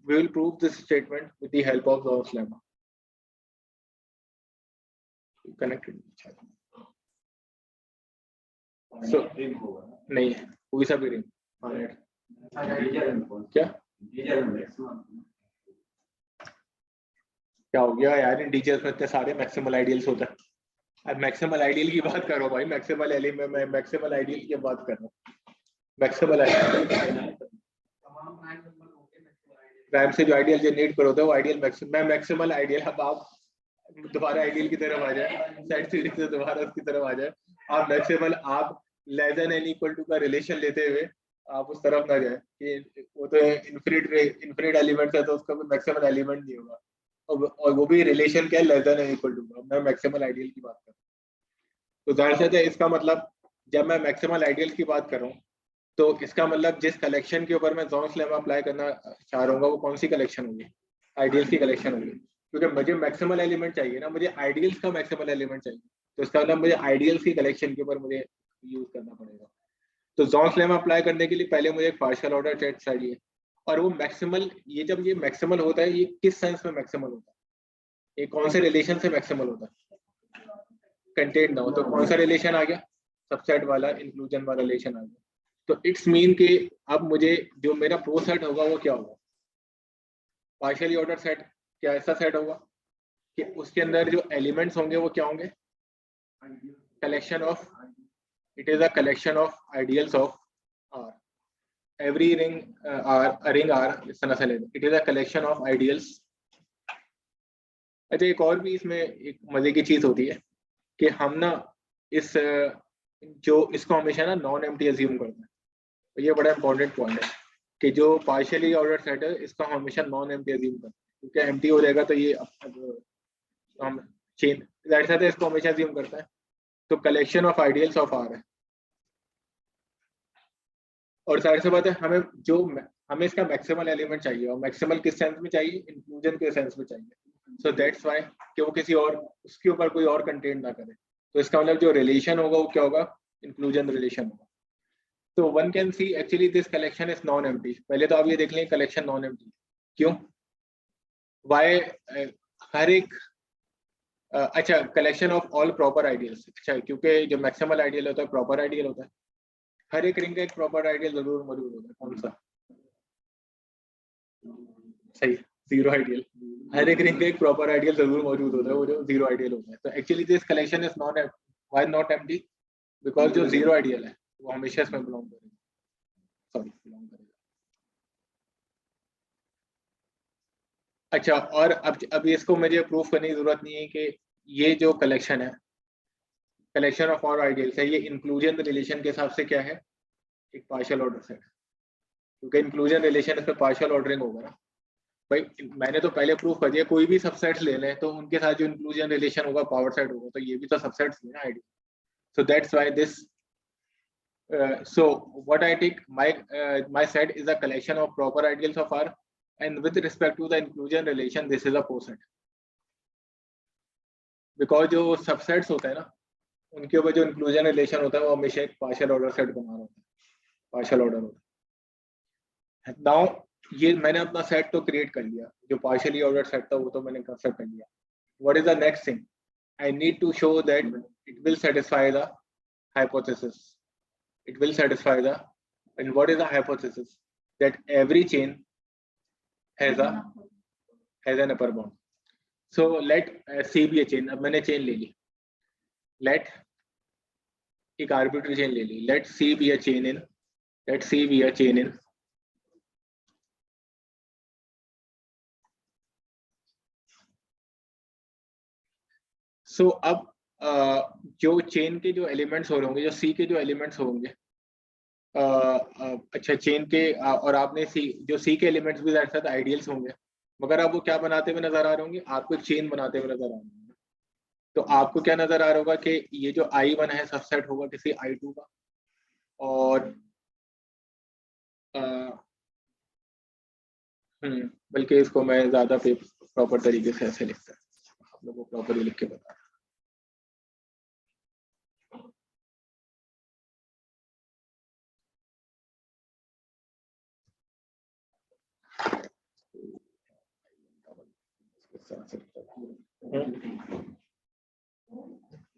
will prove this statement with the help of Gauss lemma. Connected. So नहीं है कोई सा भी रिंग क्या हो गया यार, इंटीजर्स में इतने सारे मैक्सिमल आइडियल्स होता है. अब मैक्सिमल आइडियल की बात करो भाई, मैक्सिमल एलिमेंट में मैक्सिमल आइडियल की बात कर रहा हूँ. मैक्सिमल रैम से जो आइडियल जनरेट करो तो वो आइडियल मैक्सिमल आइडियल. अब आप दोबारा आइडियल की तरफ आ जाए, सेट सीरीज से दोबारा उसकी तरफ आ जाए, आप मैक्सिमल आप less than and equal to का रिलेशन लेते हुए आप उस तरफ ना जाए कि वो तो इनफिनिट एलिमेंट है तो उसका कोई मैक्सिमल एलिमेंट नहीं होगा, और वो भी रिलेशन क्या है, less than and equal to. मैं मैक्सिमल आइडियल की बात कर रहा हूँ. तो जाहिर से इसका मतलब जब मैं मैक्सिमल आइडियल की बात कर रहा हूँ तो इसका मतलब जिस कलेक्शन के ऊपर मैं गॉस लेमा अप्लाई करना चाह रहा हूँ वो कौन सी कलेक्शन होगी, आइडियल्स की कलेक्शन होगी. क्योंकि मुझे मैक्सिमल एलिमेंट चाहिए ना, मुझे आइडियल्स का मैक्सिमल एलिमेंट चाहिए, तो इसका मतलब मुझे आइडियल्स की कलेक्शन के ऊपर मुझे यूज करना पड़ेगा. तो गॉस लेमा अप्लाई करने के लिए पहले मुझे एक पार्शियल ऑर्डर सेट चाहिए, और वो मैक्सिमल, ये जब ये मैक्सिमल होता है ये किस सेंस में मैक्सिमल होता है, ये कौन से रिलेशन से मैक्सिमल होता है, कंटेंट ना हो. तो कौन सा रिलेशन आ गया, सबसेट वाला, इंक्लूजन वाला रिलेशन आ गया. तो इट्स मीन कि अब मुझे जो मेरा प्रो सेट होगा वो क्या होगा, पार्शियली ऑर्डर सेट. क्या ऐसा सेट होगा कि उसके अंदर जो एलिमेंट्स होंगे वो क्या होंगे, collection of, it is a collection of ideals of R. Every ring R इस तरह से लेते, it is a collection of ideals. अच्छा, एक और भी इसमें एक मजे की चीज होती है कि हम ना इसको हमेशा ना नॉन एम्प्टी अज्यूम करते हैं. तो ये बड़ा इंपॉर्टेंट पॉइंट है कि जो पार्शियली ऑर्डर सेट है इसका हमेशा नॉन एम्प्टी अज्यूम करते हैं, क्योंकि एम्प्टी हो जाएगा तो ये हम चेन दैट है, इसको हमेशा अज्यूम करता है. तो collection of ideals of R है, और जाहिर सी बात है हमें इसका मैक्सिमल एलिमेंट चाहिए, और मैक्सिमल किस सेंस में चाहिए, इंक्लूजन के सेंस में चाहिए. सो दैट्स व्हाई कि वो किसी और उसके ऊपर कोई और कंटेंट ना करे. तो इसका मतलब जो रिलेशन होगा वो क्या होगा, इंक्लूजन रिलेशन होगा. तो one can see actually this collection is non empty. पहले तो आप ये देख लें कलेक्शन नॉन एम्प्टी क्यों, वाई, हर एक अच्छा collection of all proper ideals. अच्छा, क्योंकि जो मैक्सिमल आइडियल होता है प्रॉपर आइडियल होता है. हर एक रिंग का एक प्रॉपर आइडियल जरूर मौजूद होता है. कौन सा, सही, जीरो आइडियल. हर एक रिंग का एक प्रॉपर आइडियल जरूर मौजूद होता है, वो जो जीरो आइडियल होता है. तो actually this collection is not, why not empty, because जो जीरो आइडियल है वो हमेशा इसमें बिलोंग करेगा. अच्छा, और अब इसको मुझे प्रूफ करने की जरूरत नहीं है कि ये जो कलेक्शन है, कलेक्शन ऑफ ऑल आइडियल्स है, ये इंक्लूजन रिलेशन के हिसाब से क्या है, एक पार्शियल ऑर्डर सेट. क्योंकि इंक्लूजन रिलेशन इसमें पार्शियल ऑर्डरिंग होगा ना भाई. मैंने तो पहले प्रूफ कर दिया, कोई भी सबसेट ले लें तो उनके साथ जो इंक्लूजन रिलेशन होगा पावर सेट होगा, तो ये भी तो सबसेट्स है ना ideal. So that's why this so what I take, my set is a collection of proper ideals of R, and with respect to the inclusion relation this is a coset. Because जो subsets होता है ना उनके ऊपर जो inclusion relation होता है वो हमेशा एक पार्शियल ऑर्डर सेट बना रहा होता है, पार्शियल ऑर्डर होता है. नाउ ये मैंने अपना सेट तो क्रिएट कर लिया, जो पार्शियली ऑर्डर सेट था वो तो मैंने कंस्ट्रक्ट कर लिया. What is the next thing, I need to show that it will satisfy the hypothesis. It will satisfy the, and what is the hypothesis? That every chain has an upper bound. So let C be a chain. अब मैंने chain ले ली. Let एक arbitrary chain ले ली. Let C be a chain in. Let C be a chain in. So अब जो chain के जो elements हो रहे होंगे, जो सी के जो एलिमेंट्स होंगे, अच्छा चेन के और आपने जो सी के एलिमेंट्स भी साथ साथ आइडियल्स होंगे, मगर आप वो क्या बनाते हुए नजर आ रहे होंगे? आपको एक चेन बनाते हुए नजर आ रहे होंगे. तो आपको क्या नजर आ रहा होगा कि ये जो I1 है सबसेट होगा किसी I2 का, और बल्कि इसको मैं ज्यादा प्रॉपर तरीके से ऐसे लिखता हूँ, आप लोगों को प्रॉपरली लिख के बता.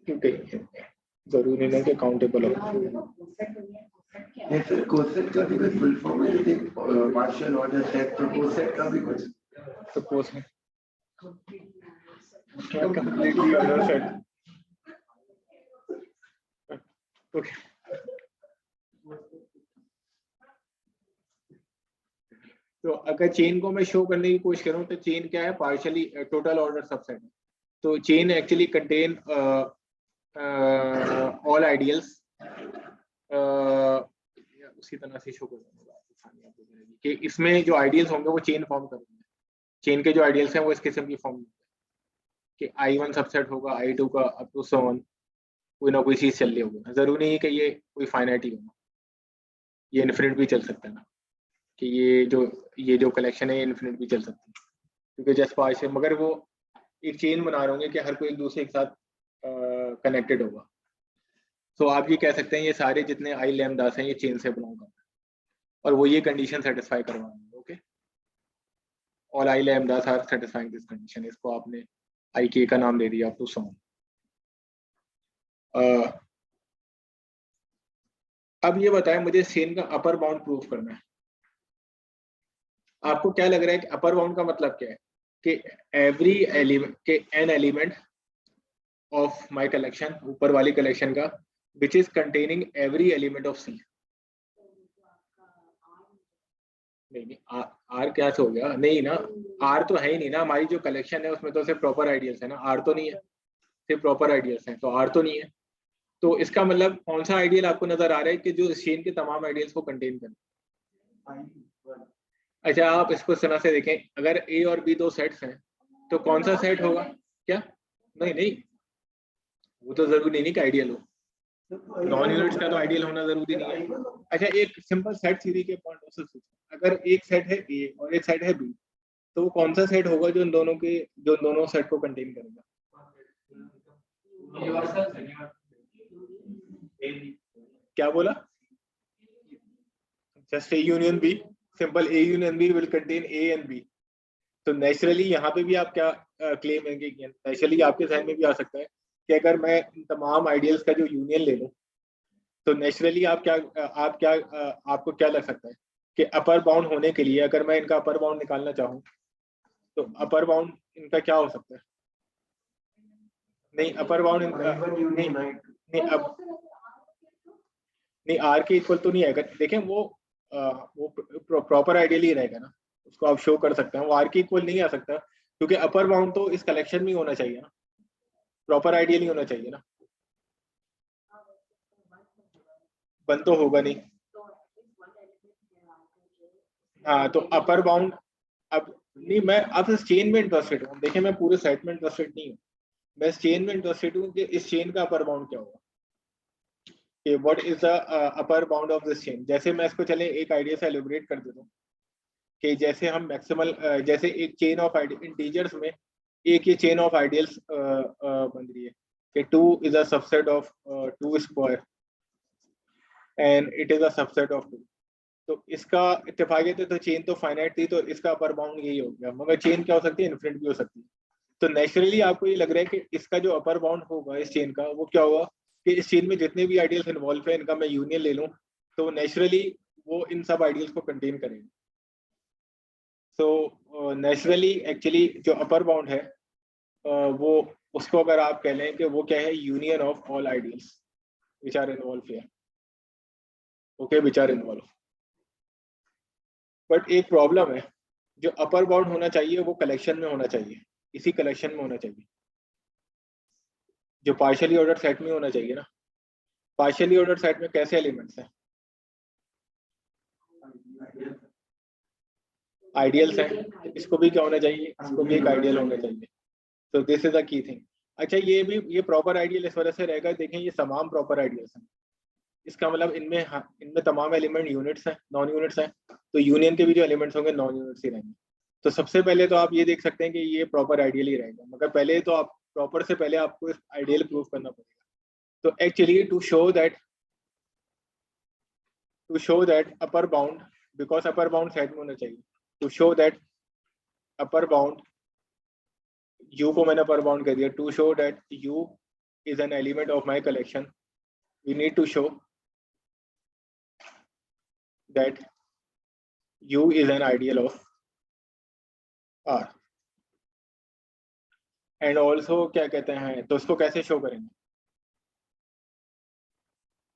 क्योंकि जरूरी नहीं कि काउंटेबल हो. फिर कोसेट का भी कोई फुल फॉर्म है? यदि पार्शियल ऑर्डर सेट तो कोसेट का भी कुछ तो कोस है क्या कंप्लीटली ऑर्डर सेट. ओके, तो अगर चेन को मैं शो करने की कोशिश करूं तो चेन क्या है? पार्शियली टोटल ऑर्डर सबसेट है. तो chain actually contain all ideals. उसी तरह से शो करूंगा कि इसमें जो आइडियल्स होंगे वो चेन फॉर्म करेंगे. चेन के जो आइडियल्स हैं वो इस किस्म की फॉर्म कि I1 सबसेट होगा I2 का अप टू 7, कोई ना कोई चीज चल रही होगी. जरूरी नहीं है कि ये कोई फाइनाइट ही होगा, ये इन्फिनिट भी चल सकता है ना, कि ये जो कलेक्शन है इन्फिनिट भी चल सकती है, क्योंकि जस्ट पास है, मगर वो एक चेन बना रहे होंगे कि हर कोई एक दूसरे के साथ कनेक्टेड होगा. तो आप ये कह सकते हैं ये सारे जितने I लैम्डास हैं ये चेन से बिलोंग करते हैं, और वो ये कंडीशन सेटिस्फाई करवाएंगे. Okay, all I lambdas are satisfying this condition. इसको आपने IK का नाम दे दिया अप टू 7. अब ये बताएं मुझे चेन का अपर बाउंड प्रूफ करना है. आपको क्या लग रहा है कि अपर बाउंड का मतलब क्या है? कि एवरी एलिमेंट के an element of my collection, ऊपर वाली कलेक्शन का, which is containing every element of C. नहीं आर क्या से हो गया? नहीं ना, आर तो है ही नहीं ना. हमारी जो कलेक्शन है उसमें तो सिर्फ प्रॉपर आइडियल्स है ना, आर तो नहीं है. सिर्फ प्रॉपर आइडियल्स हैं तो आर तो नहीं है. तो इसका मतलब कौन सा आइडियल आपको नजर आ रहा है कि जो इस चेन के तमाम आइडियल्स को कंटेन करे? अच्छा, आप इसको इस तरह से देखें, अगर ए और बी दो सेट्स हैं तो कौन सा सेट होगा? क्या? नहीं, वो तो जरूरी नहीं कि आइडियल हो. नॉन यूनिट्स का तो आइडियल होना जरूरी नहीं है. अच्छा, एक सिंपल सेट थ्योरी के पॉइंट ऑफ व्यू, अगर एक सेट है ए और एक सेट है बी, तो वो कौन सा सेट होगा जो इन दोनों सेट को कंटेन करेगा? क्या बोला? Just A union B. Simple A union B will contain A and B. तो नेचुरली यहाँ पे भी आप क्या क्लेम है कि नेचुरली आपके जहन में भी आ सकता है कि अगर मैं इन तमाम आइडियल्स का जो यूनियन ले लूं तो नेचुरली आपको क्या लग सकता है कि अपर बाउंड होने के लिए अगर मैं इनका अपर बाउंड निकालना चाहूँ तो अपर बाउंड इनका क्या हो सकता है? नहीं, अपर बाउंड इनका नहीं अब नहीं आर के इक्वल तो नहीं आएगा. देखें वो प्रॉपर आइडियल ही रहेगा ना, उसको आप शो कर सकते हैं. वो आर के इक्वल नहीं आ सकता क्योंकि अपर बाउंड तो इस कलेक्शन में होना चाहिए ना, प्रॉपर आइडियल ही होना चाहिए ना. बन तो होगा नहीं. हाँ, तो अपर बाउंड अब नहीं, मैं अब इस चेन में इंटरेस्टेड हूँ. देखिए मैं पूरे सेट में इंटरेस्टेड नहीं हूँ, मैं इस चेन में इंटरेस्टेड हूँ कि इस चेन का अपर बाउंड क्या होगा, कि what is the upper bound of this chain. जैसे मैं इसको चले एक आइडिया से एलिब्रेट कर देता हूँ कि जैसे हम मैक्सिमल जैसे एक चेन ऑफ इंटीजर्स में एक ये चेन ऑफ आइडियल्स बन रही है कि 2 is a subset of 2 square and it is a subset of 2. तो इसका इत्तेफाकियत है तो चेन तो फाइनाइट थी, तो इसका अपर बाउंड यही हो गया. मगर चेन क्या हो सकती है? इन्फिनिट भी हो सकती है. तो नेचुरली आपको ये लग रहा है कि इसका जो अपर बाउंड होगा इस चेन का, वो क्या होगा कि इस चेन में जितने भी आइडियल्स इन्वॉल्व है इनका मैं यूनियन ले लूं तो नेचुरली वो इन सब आइडियल्स को कंटेन करेंगे। सो नेचुरली एक्चुअली जो अपर बाउंड है वो उसको अगर आप कह लें कि वो क्या है, union of all ideals which are involve here, okay, which are involve. But एक प्रॉब्लम है, जो अपर बाउंड होना चाहिए वो कलेक्शन में होना चाहिए, इसी कलेक्शन में होना चाहिए, जो पार्शियली ऑर्डर सेट में होना चाहिए ना। पार्शियली ऑर्डर सेट में कैसे एलिमेंट्स हैं? आइडियल्स हैं, इसको भी क्या होना चाहिए, इसको भी एक आइडियल होना चाहिए। तो this is the key thing. अच्छा, ये प्रॉपर आइडियल इस वजह से रहेगा, देखें ये तमाम प्रॉपर आइडियल्स हैं, इसका मतलब इनमें तमाम एलिमेंट यूनिट्स हैं, नॉन यूनिट्स हैं, तो यूनियन के भी जो एलिमेंट्स होंगे नॉन यूनिट्स ही रहेंगे। तो सबसे पहले तो आप ये देख सकते हैं कि ये प्रॉपर आइडियल ही रहेगा, मगर पहले तो आप प्रॉपर से पहले आपको इस आइडियल प्रूव करना पड़ेगा। तो actually to show that upper bound, because upper bound set में होना चाहिए, to show that upper bound, u को मैंने अपर बाउंड कर दिया, to show that u is an element of my collection, we need to show that u is an ideal of R। And also क्या कहते हैं, तो इसको कैसे शो करेंगे?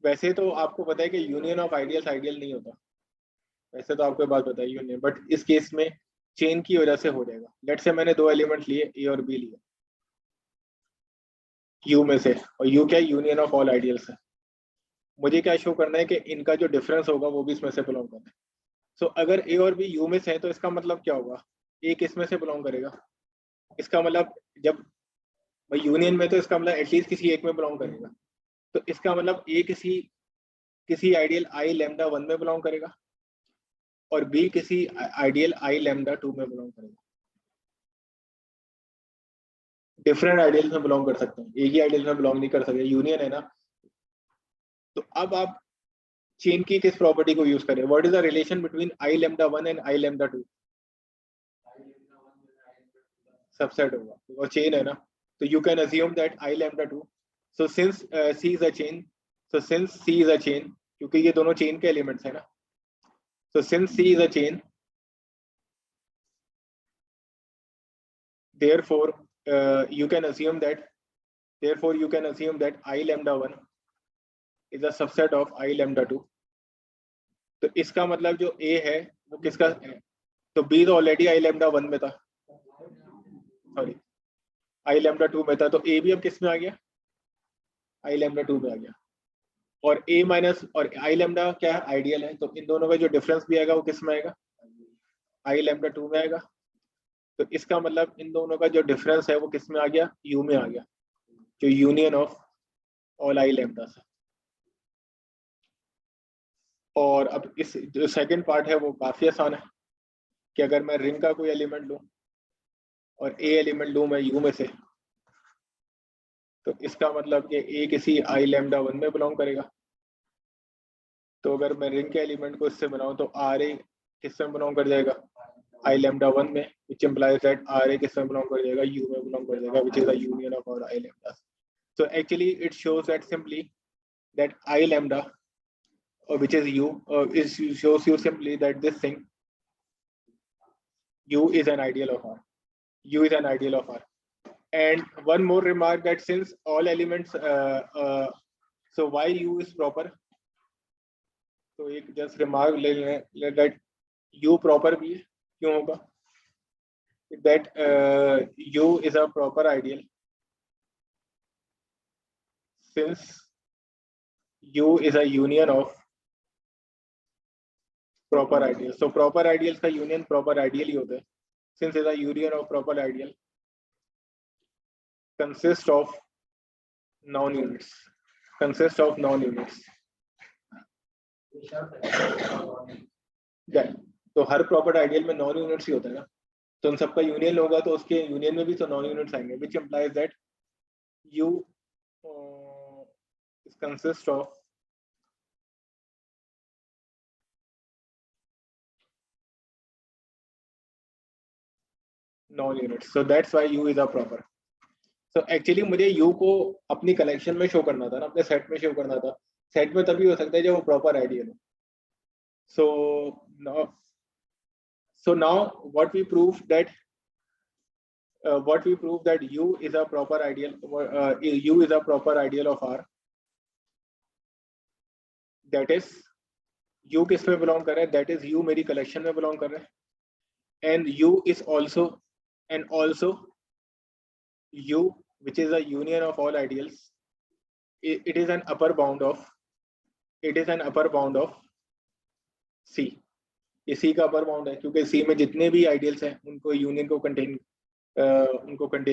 वैसे तो आपको पता है कि यूनियन ऑफ आइडियल्स आइडियल नहीं होता, वैसे तो आपको बात बताई यूनियन, बट इस केस में चेन की वजह से हो जाएगा। लेट से मैंने दो एलिमेंट लिए ए और बी लिए यू में से, और यू क्या यूनियन ऑफ ऑल आइडियल्स है, मुझे क्या शो करना है कि इनका जो डिफरेंस होगा वो भी इसमें से बिलोंग करना है। सो अगर ए और बी यू में से है तो इसका मतलब क्या होगा, ए किसमें से बिलोंग करेगा, इसका मतलब जब भाई यूनियन में तो इसका मतलब एटलीस्ट किसी एक में बिलोंग करेगा, तो इसका मतलब ए किसी आइडियल आई लैम्डा 1 में बिलोंग करेगा और बी किसी आइडियल आई लैम्डा 2 में बिलोंग करेगा। डिफरेंट आइडियल में बिलोंग कर सकते हैं, एक ही आइडियल में बिलोंग नहीं कर सकते, यूनियन है ना। तो अब आप चेन की किस प्रॉपर्टी को यूज करें, what is the relation between I lambda 1 and I lambda 2? Subset होगा, और चेन है ना, तो you can assume that I lambda 2, so since C is a chain, क्योंकि ये दोनों चेन के एलिमेंट्स है ना, so since C is a chain, therefore you can assume that I lambda 1 is a subset of I lambda 2। तो इसका मतलब जो A है वो किसका है, तो B तो ऑलरेडी I lambda 1 में था, सॉरी I lambda 2 में था, तो A भी अब किस में आ गया, I lambda 2 में आ गया, और A माइनस और I lambda क्या है, आइडियल है, तो इन दोनों का जो डिफरेंस भी आएगा वो किस में आएगा, I lambda 2 में आएगा। तो इसका मतलब इन दोनों का जो डिफरेंस है वो किस में आ गया, U में आ गया, जो union of all I lambda है। और अब इस जो सेकंड पार्ट है वो काफी आसान है कि अगर मैं रिंग का कोई एलिमेंट लूं और ए एलिमेंट लूं मैं यू में से, तो इसका मतलब कि ए किसी आई लैम्डा 1 में बिलोंग करेगा। तो अगर मैं रिंग के एलिमेंट को इससे बनाऊं तो आर ए किस में बिलोंग कर जाएगा, आई लैम्डा 1 में, which implies that R A किस में बिलोंग कर जाएगा, यू में बिलोंग कर जाएगा, which is the union of our I lambda. So actually it shows that simply that I lambda, which is u, shows you simply that this thing u is an ideal of R. U is an ideal of R. And one more remark, that since all elements, so why u is proper? तो एक just remark ले लें that u proper भी है, क्यों होगा? That u is a proper ideal since u is a union of proper ideal. So proper ideals का union proper ideal ही होता है, since is a union of proper ideal consist of non-units, तो हर proper ideal में non units ही होता है ना, तो उन सबका यूनियन होगा तो उसके यूनियन में भी तो नॉन यूनिट्स आएंगे, which implies that you is consist of non unit, so that's why U is a proper. So actually मुझे U को अपनी कलेक्शन में शो करना था ना, अपने सेट में शो करना था। सेट में तभी हो सकता है जब वो प्रॉपर आइडियल हो। So now what we prove that U is a proper ideal, U is a proper ideal of R, that is U किस में belong कर रहा है, that is U मेरी collection में belong कर रहा है, and U is also U which is a union of all ideals, it is an upper bound of C। ये C का अपर बाउंड है क्योंकि C में जितने भी आइडियल्स हैं उनको यूनियन को कंटेन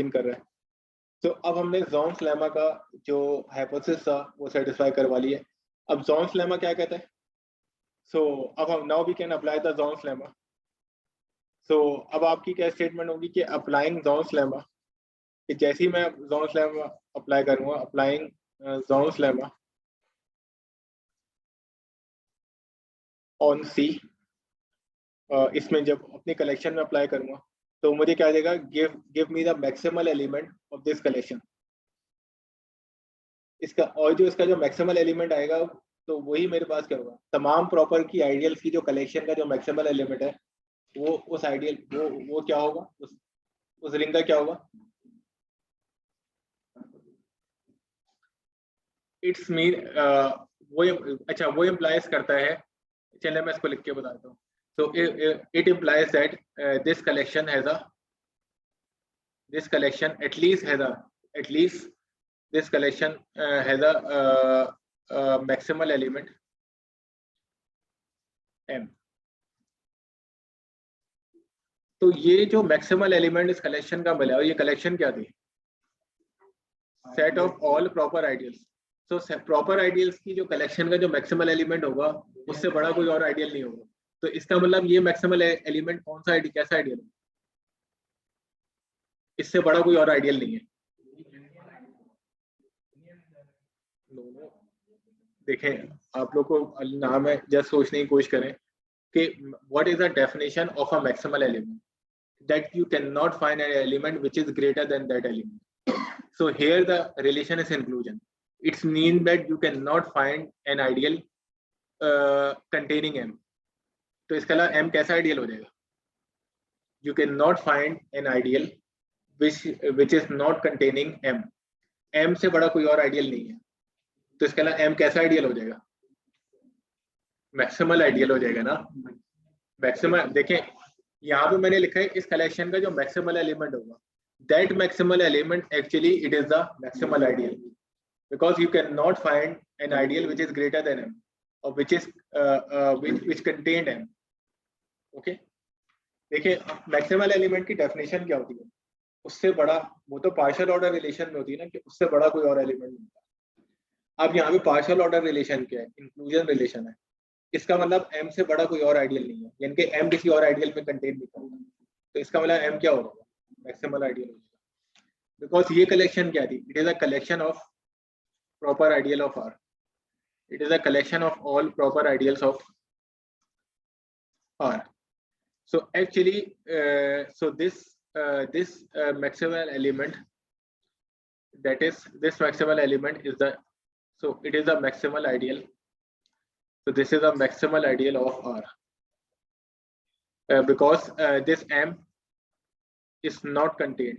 कर रहा है। तो अब हमने ज़ॉन्स लेमा का जो हाइपोथेसिस था वो सेटिस्फाई करवा लिया। अब ज़ॉन्स लेमा क्या कहता है? सो अब हम now we can apply the Zorn's lemma. So अब आपकी क्या स्टेटमेंट होगी कि अप्लाइंग ज़ॉन्स लेमा, कि जैसे ही मैं ज़ॉन्स लेमा अप्लाई करूँगा, अप्लाइंग ज़ॉन्स लेमा ऑन सी, इसमें जब अपनी कलेक्शन में अप्लाई करूँगा तो मुझे क्या देगा, give me the maximal element of this collection. इसका और जो इसका जो मैक्सिमल एलिमेंट आएगा तो वही मेरे पास क्या होगा, तमाम प्रॉपर की आइडियल्स की जो कलेक्शन का जो मैक्सिमल एलिमेंट है वो उस आइडियल वो क्या होगा, उस रिंग का क्या होगा, इट्स मीन वो अच्छा वो इम्प्लाइज करता है, चलिए मैं इसको लिख के बताता हूँ। So it implies that this collection at least has a maximal element M। तो ये जो मैक्सिमल एलिमेंट इस कलेक्शन का मिला, और ये कलेक्शन क्या थी, set of all proper ideals. तो प्रॉपर आइडियल्स की जो कलेक्शन का जो मैक्सिमल एलिमेंट होगा उससे बड़ा कोई और आइडियल नहीं होगा। तो इसका मतलब ये मैक्सिमल एलिमेंट कौन सा कैसा आइडियल है, इससे बड़ा कोई और आइडियल नहीं है। देखें आप लोग को नाम है, जस्ट सोचने की कोशिश करें कि what is the definition of a maximal element, that you cannot find an element which is greater than that element. So here the relation is inclusion. It's mean that you cannot find an ideal containing M. तो इसका अलावा M कैसा ideal हो जाएगा, you cannot find an ideal which is not containing M. M से बड़ा कोई और आइडियल नहीं है, तो इसका अलावा M कैसा आइडियल हो जाएगा, मैक्सिमल आइडियल हो जाएगा ना। मैक्सिमल देखें यहाँ पे मैंने लिखा है इस कलेक्शन का जो मैक्सिमल एलिमेंट होगा, that maximal element actually it is the maximal ideal, because you can not find an ideal which is greater than M और विच कंटेन्ड एम। ओके, देखिए मैक्सिमल एलिमेंट की डेफिनेशन क्या होती है, उससे बड़ा, वो तो पार्शियल ऑर्डर रिलेशन में होती है ना कि उससे बड़ा कोई और एलिमेंट नहीं होता। अब यहाँ पे पार्शियल ऑर्डर रिलेशन क्या है, इंक्लूजन रिलेशन है। इसका मतलब M से बड़ा कोई और आइडियल नहीं है, यानी कि M किसी और आइडियल में कंटेन नहीं करता, तो इसका मतलब M क्या होगा, मैक्सिमल आइडियल हो जाएगा। बिकॉज ये कलेक्शन क्या थी, it is a collection of proper ideal of R, it is a collection of all proper ideals of R। So actually this maximal element, that is this maximal element is the, so it is a maximal ideal. So this is a maximal ideal of R, because this M is not contained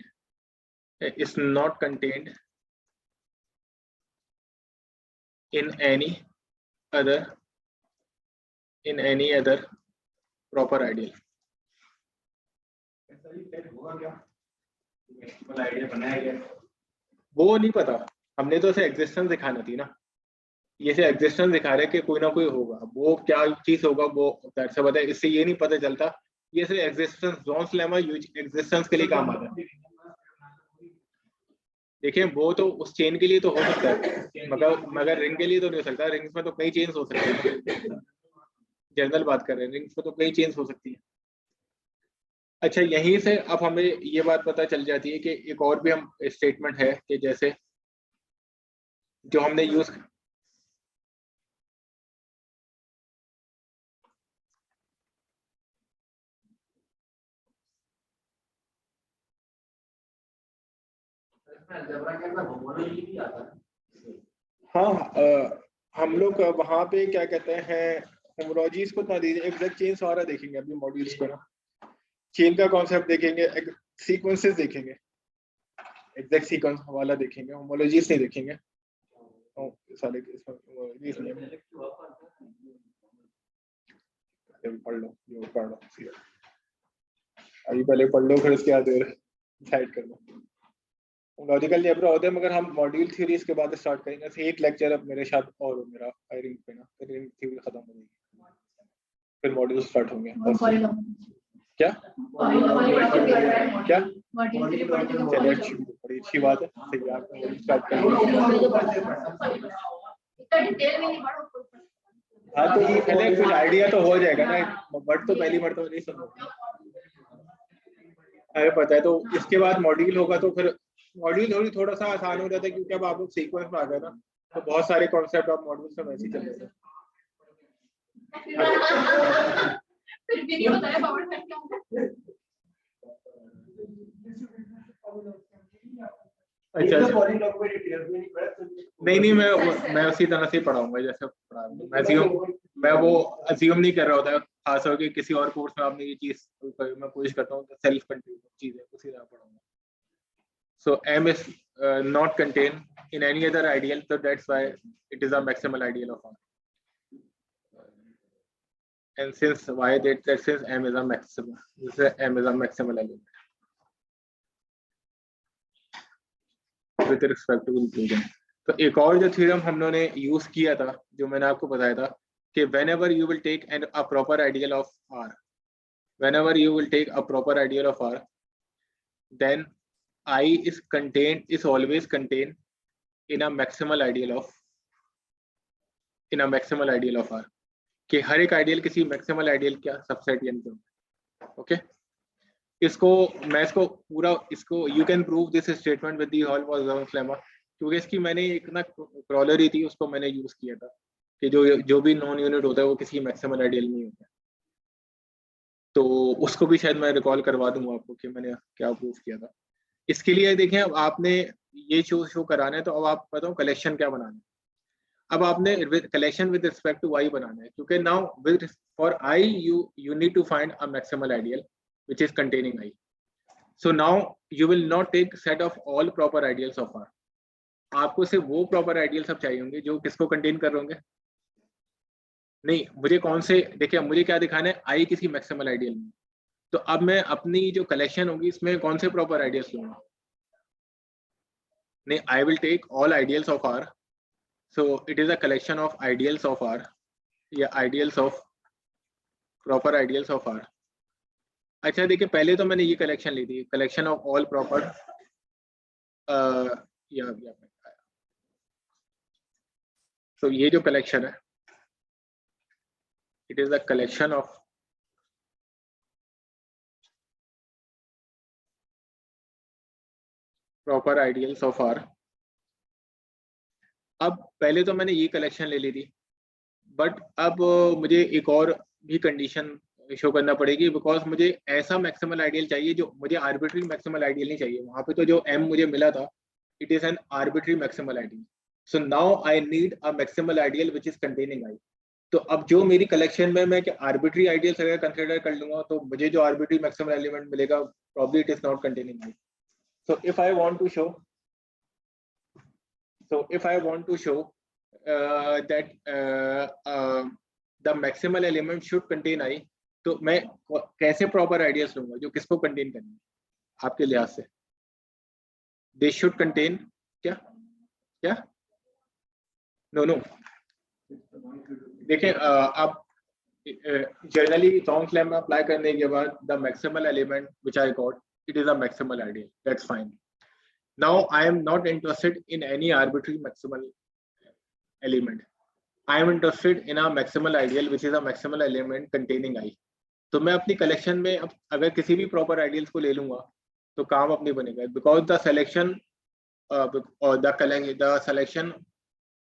in any other proper ideal. वो नहीं पता, हमने तो इसे existence दिखाना थी ना, ये से एग्जिस्टेंस दिखा रहे कि कोई ना कोई होगा, वो क्या चीज होगा वो से बताए, इससे ये नहीं पता चलता, ये सिर्फ एग्जिस्टेंस, ज़ॉन्स लेमा एग्जिस्टेंस के लिए काम आता है। देखिए वो तो उस चेन के लिए तो हो सकता है, मगर रिंग के लिए तो नहीं हो सकता, रिंग्स में तो कई चेन्स हो सकती है, जनरल बात कर रहे हैं, रिंग्स में तो कई चेन्स हो सकती है। अच्छा, यहीं से अब हमें ये बात पता चल जाती है कि एक और भी हम स्टेटमेंट है कि जैसे जो हमने यूज, हाँ, हम लोग वहाँ पे क्या कहते हैं होमोलॉजीज को एग्जैक्ट चेन सारा देखेंगे अभी मॉड्यूल्स को ना, चेन का कॉन्सेप्ट देखेंगे, सीक्वेंसेस देखेंगे, एग्जैक्ट सीक्वेंस वाला देखेंगे, होमोलॉजीज नहीं देखेंगे। सारे homologies नहीं है। पढ़ लो जो पढ़ लो, अभी पहले पढ़ लो फिर उसके बाद डिसाइड कर लो। लॉजिकल जबरा होते हैं मगर हम मॉड्यूल थ्योरीज के बाद स्टार्ट करेंगे। ऐसे एक लेक्चर अब मेरे साथ और हो मेरा फायरिंग पे ना, फिर रिंग थ्योरी खत्म हो जाएगी, फिर मॉड्यूल स्टार्ट होंगे। क्या क्या चलिए बड़ी अच्छी बात है, सही आप स्टार्ट करेंगे। हाँ तो ये पहले कुछ आइडिया तो हो जाएगा ना, बट तो पहली बार तो नहीं समझ अरे पता है, तो इसके बाद मॉड्यूल होगा तो फिर मॉड्यूल थोड़ा सा आसान हो जाता है क्योंकि अब आप लोग सीक्वेंस में आ गए ना, तो बहुत सारे कॉन्सेप्ट आप मॉड्यूल से वैसे ही चल रहे हैं। फिर भी नहीं बताया पावर पॉइंट क्या होता है। अच्छा नहीं मैं उसी तरह से पढ़ाऊंगा जैसे पढ़ा मैं वो अज्यूम नहीं कर रहा होता, खास करके किसी और कोर्स में आपने ये चीज मैं कोशिश करता हूँ सेल्फ कंटेन चीज है उसी तरह पढ़ाऊंगा। So M is not contained in any other ideal, so that's why it is a maximal ideal of R. And since why that since M is a maximal, this is M is a maximal element with respect to inclusion. तो एक और जो theorem हम लोगों ने use किया था जो मैंने आपको बताया था कि whenever you will take a proper ideal of R, whenever you will take a proper ideal of R, then I is always contained in a maximal ideal of R, कि हर एक आइडियल किसी मैक्सिमल आइडियल क्या subset यानी क्या। Okay, इसको पूरा you can prove this statement with the help of Zorn's lemma, क्योंकि इसकी मैंने एक ना क्रॉलरी थी उसको मैंने यूज किया था कि जो भी नॉन यूनिट होता है वो किसी मैक्सिमल आइडियल नहीं होता, तो उसको भी शायद मैं रिकॉल करवा दूंगा आपको कि मैंने क्या प्रूव किया था। इसके लिए देखें अब आपने ये शो कराना है, तो अब आप बताओ कलेक्शन क्या बनाना है। अब आपने collection with respect to I बनाना है, क्योंकि now with for I you need to find a maximal ideal which is containing I. So now you will not take set of all proper ideals of R, आपको सिर्फ वो proper ideal सब चाहिए होंगे जो किसको कंटेन कर रहे होंगे। नहीं, मुझे कौन से देखिए मुझे क्या दिखाना है, आई किसी मैक्सिमल आइडियल में, तो अब मैं अपनी जो कलेक्शन होगी इसमें कौन से प्रॉपर आइडियल्स लूंगा। नहीं, I will take all ideals of R, so it is a collection of ideals of R, या ideals of proper ideals of R। अच्छा देखिए पहले तो मैंने ये कलेक्शन ली थी, कलेक्शन ऑफ ऑल प्रॉपर तो ये जो कलेक्शन है it is a collection of proper ideals of R। अब पहले तो मैंने ये कलेक्शन ले ली थी, बट अब मुझे एक और भी कंडीशन शो करना पड़ेगी, बिकॉज मुझे ऐसा मैक्सिमल आइडियल चाहिए जो मुझे आर्बिट्री मैक्सिमल आइडियल नहीं चाहिए। वहां पे तो जो M मुझे मिला था it is an arbitrary maximal ideal, so now I need a maximal ideal which is containing I. तो अब जो मेरी कलेक्शन में मैं आर्बिट्री आइडियल्स अगर कंसिडर कर लूंगा तो मुझे जो आर्बिट्री मैक्सिमल एलिमेंट मिलेगा probably it is not containing I. So if I want to show that the maximal element should contain I, तो मैं कैसे प्रॉपर आइडियल्स लूंगा जो किसको कंटेन करेंगे आपके लिहाज से। दे शुड कंटेन क्या क्या नो देखिए आप जनरली जोन्स लेमा अप्लाई करने के बाद the maximal element which I got it is a maximal ideal, that's fine. Now I am not interested in any arbitrary maximal element. I am interested in a maximal ideal which is a maximal element containing I. तो मैं अपनी collection में अब अगर किसी भी proper ideals को ले लूंगा तो काम अपनी बनेगा, because the selection the selection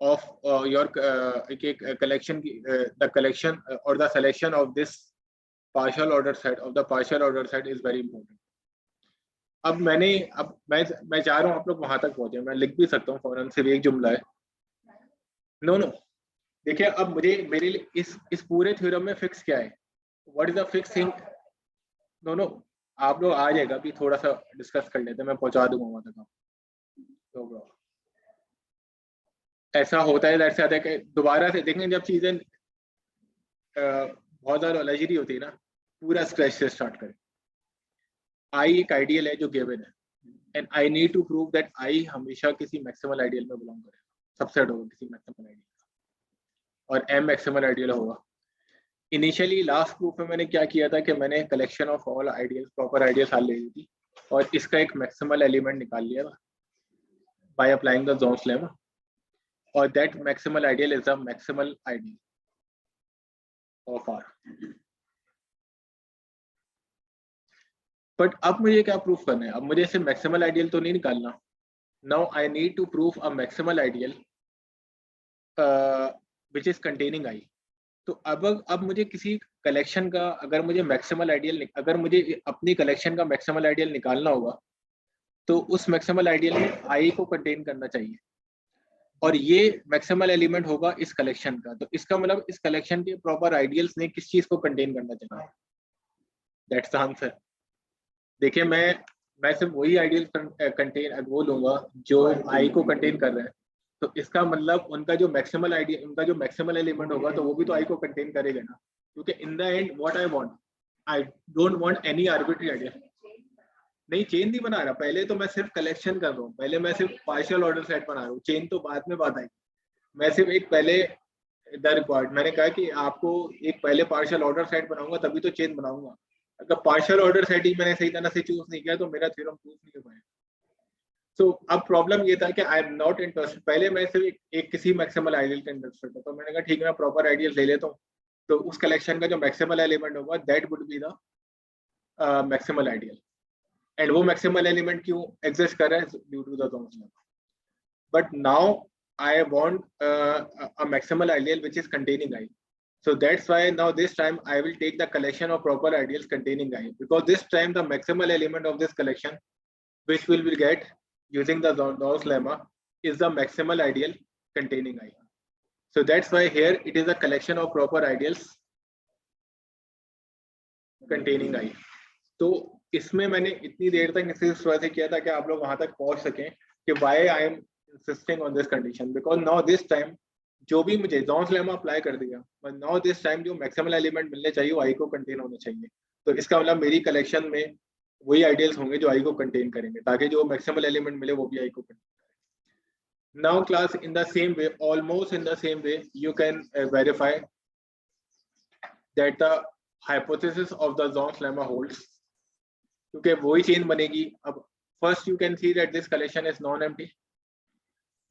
of your collection the collection और the selection of this partial order set is very important. अब मैं चाह रहा हूँ आप लोग वहां तक पहुंचे, मैं लिख भी सकता हूँ फौरन, सिर्फ एक जुमला है। नो नो, देखिए अब मुझे मेरे लिए इस पूरे थ्योरम में फिक्स क्या है, what is the fix thing. No no, आप लोग आ जाएगा, अभी थोड़ा सा डिस्कस कर लेते हैं, मैं पहुंचा दूंगा वहां तक। तो bro, ऐसा होता है दैट से आता है कि दोबारा से देखें जब चीजें बहुत ज्यादा लग्जरी होती है ना, पूरा स्क्रैच से स्टार्ट करें। आई एक आइडियल है जो गिवन है, and I need to prove that I हमेशा किसी मैक्सिमल आइडियल में बिलोंग करेगा, सबसेट होगा किसी मैक्सिमल आइडियल का, और एम मैक्सिमल आइडियल होगा। इनिशियली लास्ट प्रूफ में मैंने क्या किया था कि मैंने collection of all ideals, proper ideals हाल ले ली थी, और इसका एक मैक्सिमल एलिमेंट निकाल लिया था by applying the Zorn's lemma, और that maximal ideal is the maximal ideal of R. But अब मुझे क्या प्रूफ करना है, अब मुझे सिर्फ मैक्सिमल आइडियल तो नहीं निकालना। Now I need to proof a maximal ideal which is containing I. तो अब मुझे किसी कलेक्शन का, अगर मुझे मैक्सिमल आइडियल, अगर मुझे अपनी कलेक्शन का मैक्सिमल आइडियल निकालना होगा, तो उस मैक्सिमल आइडियल में आई को कंटेन करना चाहिए, और ये मैक्सिमल एलिमेंट होगा इस कलेक्शन का। तो इसका मतलब इस कलेक्शन के प्रॉपर आइडियल्स ने किस चीज को कंटेन करना चाहिए, दैट्स द आंसर। देखिए मैं सिर्फ वही आइडियल कंटेन वो लूंगा जो आई को कंटेन कर रहे हैं, तो इसका मतलब उनका जो मैक्सिमल आइडिया, उनका जो मैक्सिमल एलिमेंट होगा, तो वो भी तो आई को कंटेन करेगा ना, क्योंकि in the end what I don't want any arbitrary idea. नहीं, चेन नहीं बना रहा, पहले तो मैं सिर्फ कलेक्शन कर रहा हूँ, पहले मैं सिर्फ पार्शियल ऑर्डर सेट बना रहा हूँ, चेन तो बाद में बात आई। मैं सिर्फ एक पहले द रिक्वायर्ड, मैंने कहा कि आपको एक पहले पार्शियल ऑर्डर सेट बनाऊंगा तभी तो चेन बनाऊंगा। अगर पार्शियल ऑर्डर सेट ही मैंने सही तरह से चूज नहीं किया, तो मेरा थ्योरम प्रूफ नहीं हो पाएगा। सो अब प्रॉब्लम ये था कि आई एम नॉट इंटरेस्टेड, पहले मैं सिर्फ एक किसी मैक्सिमल आइडियल के इंटरेस्टेड था, तो मैंने कहा ठीक है मैं प्रॉपर आइडियल ले लेता हूँ, तो उस कलेक्शन का जो मैक्सिमल एलिमेंट होगा that would be the maximal ideal. And वो मैक्सिमल एलिमेंट क्यों एग्जिस्ट कर रहा है, due to the Zorn's lemma. But now I want a maximal ideal which is containing I. So that's why now this time I will take the collection of proper ideals containing I, because this time the maximal element of this collection which we will get using the Gauss lemma is the maximal ideal containing I. So that's why here it is a collection of proper ideals containing I. तो इसमें मैंने इतनी देर तक इस वजह से किया था कि आप लोग वहां तक पहुंच सकें कि why I am insisting on this condition, because now this time जो भी मुझे जोन्स लेमा अप्लाई कर दिया, but now this time जो मैक्सिमल एलिमेंट मिलने चाहिए वो आई को कंटेन होने चाहिए। तो इसका मतलब मेरी कलेक्शन में वही आइडियल्स होंगे जो आई को कंटेन करेंगे, ताकि जो मैक्सिमल एलिमेंट मिले वो भी आई को कंटेन करें। Now class in the same way, almost in the same way, you can verify that the hypothesis of the Zorn's lemma holds, क्योंकि वही चेन बनेगी। अब first you can see that this collection is non empty.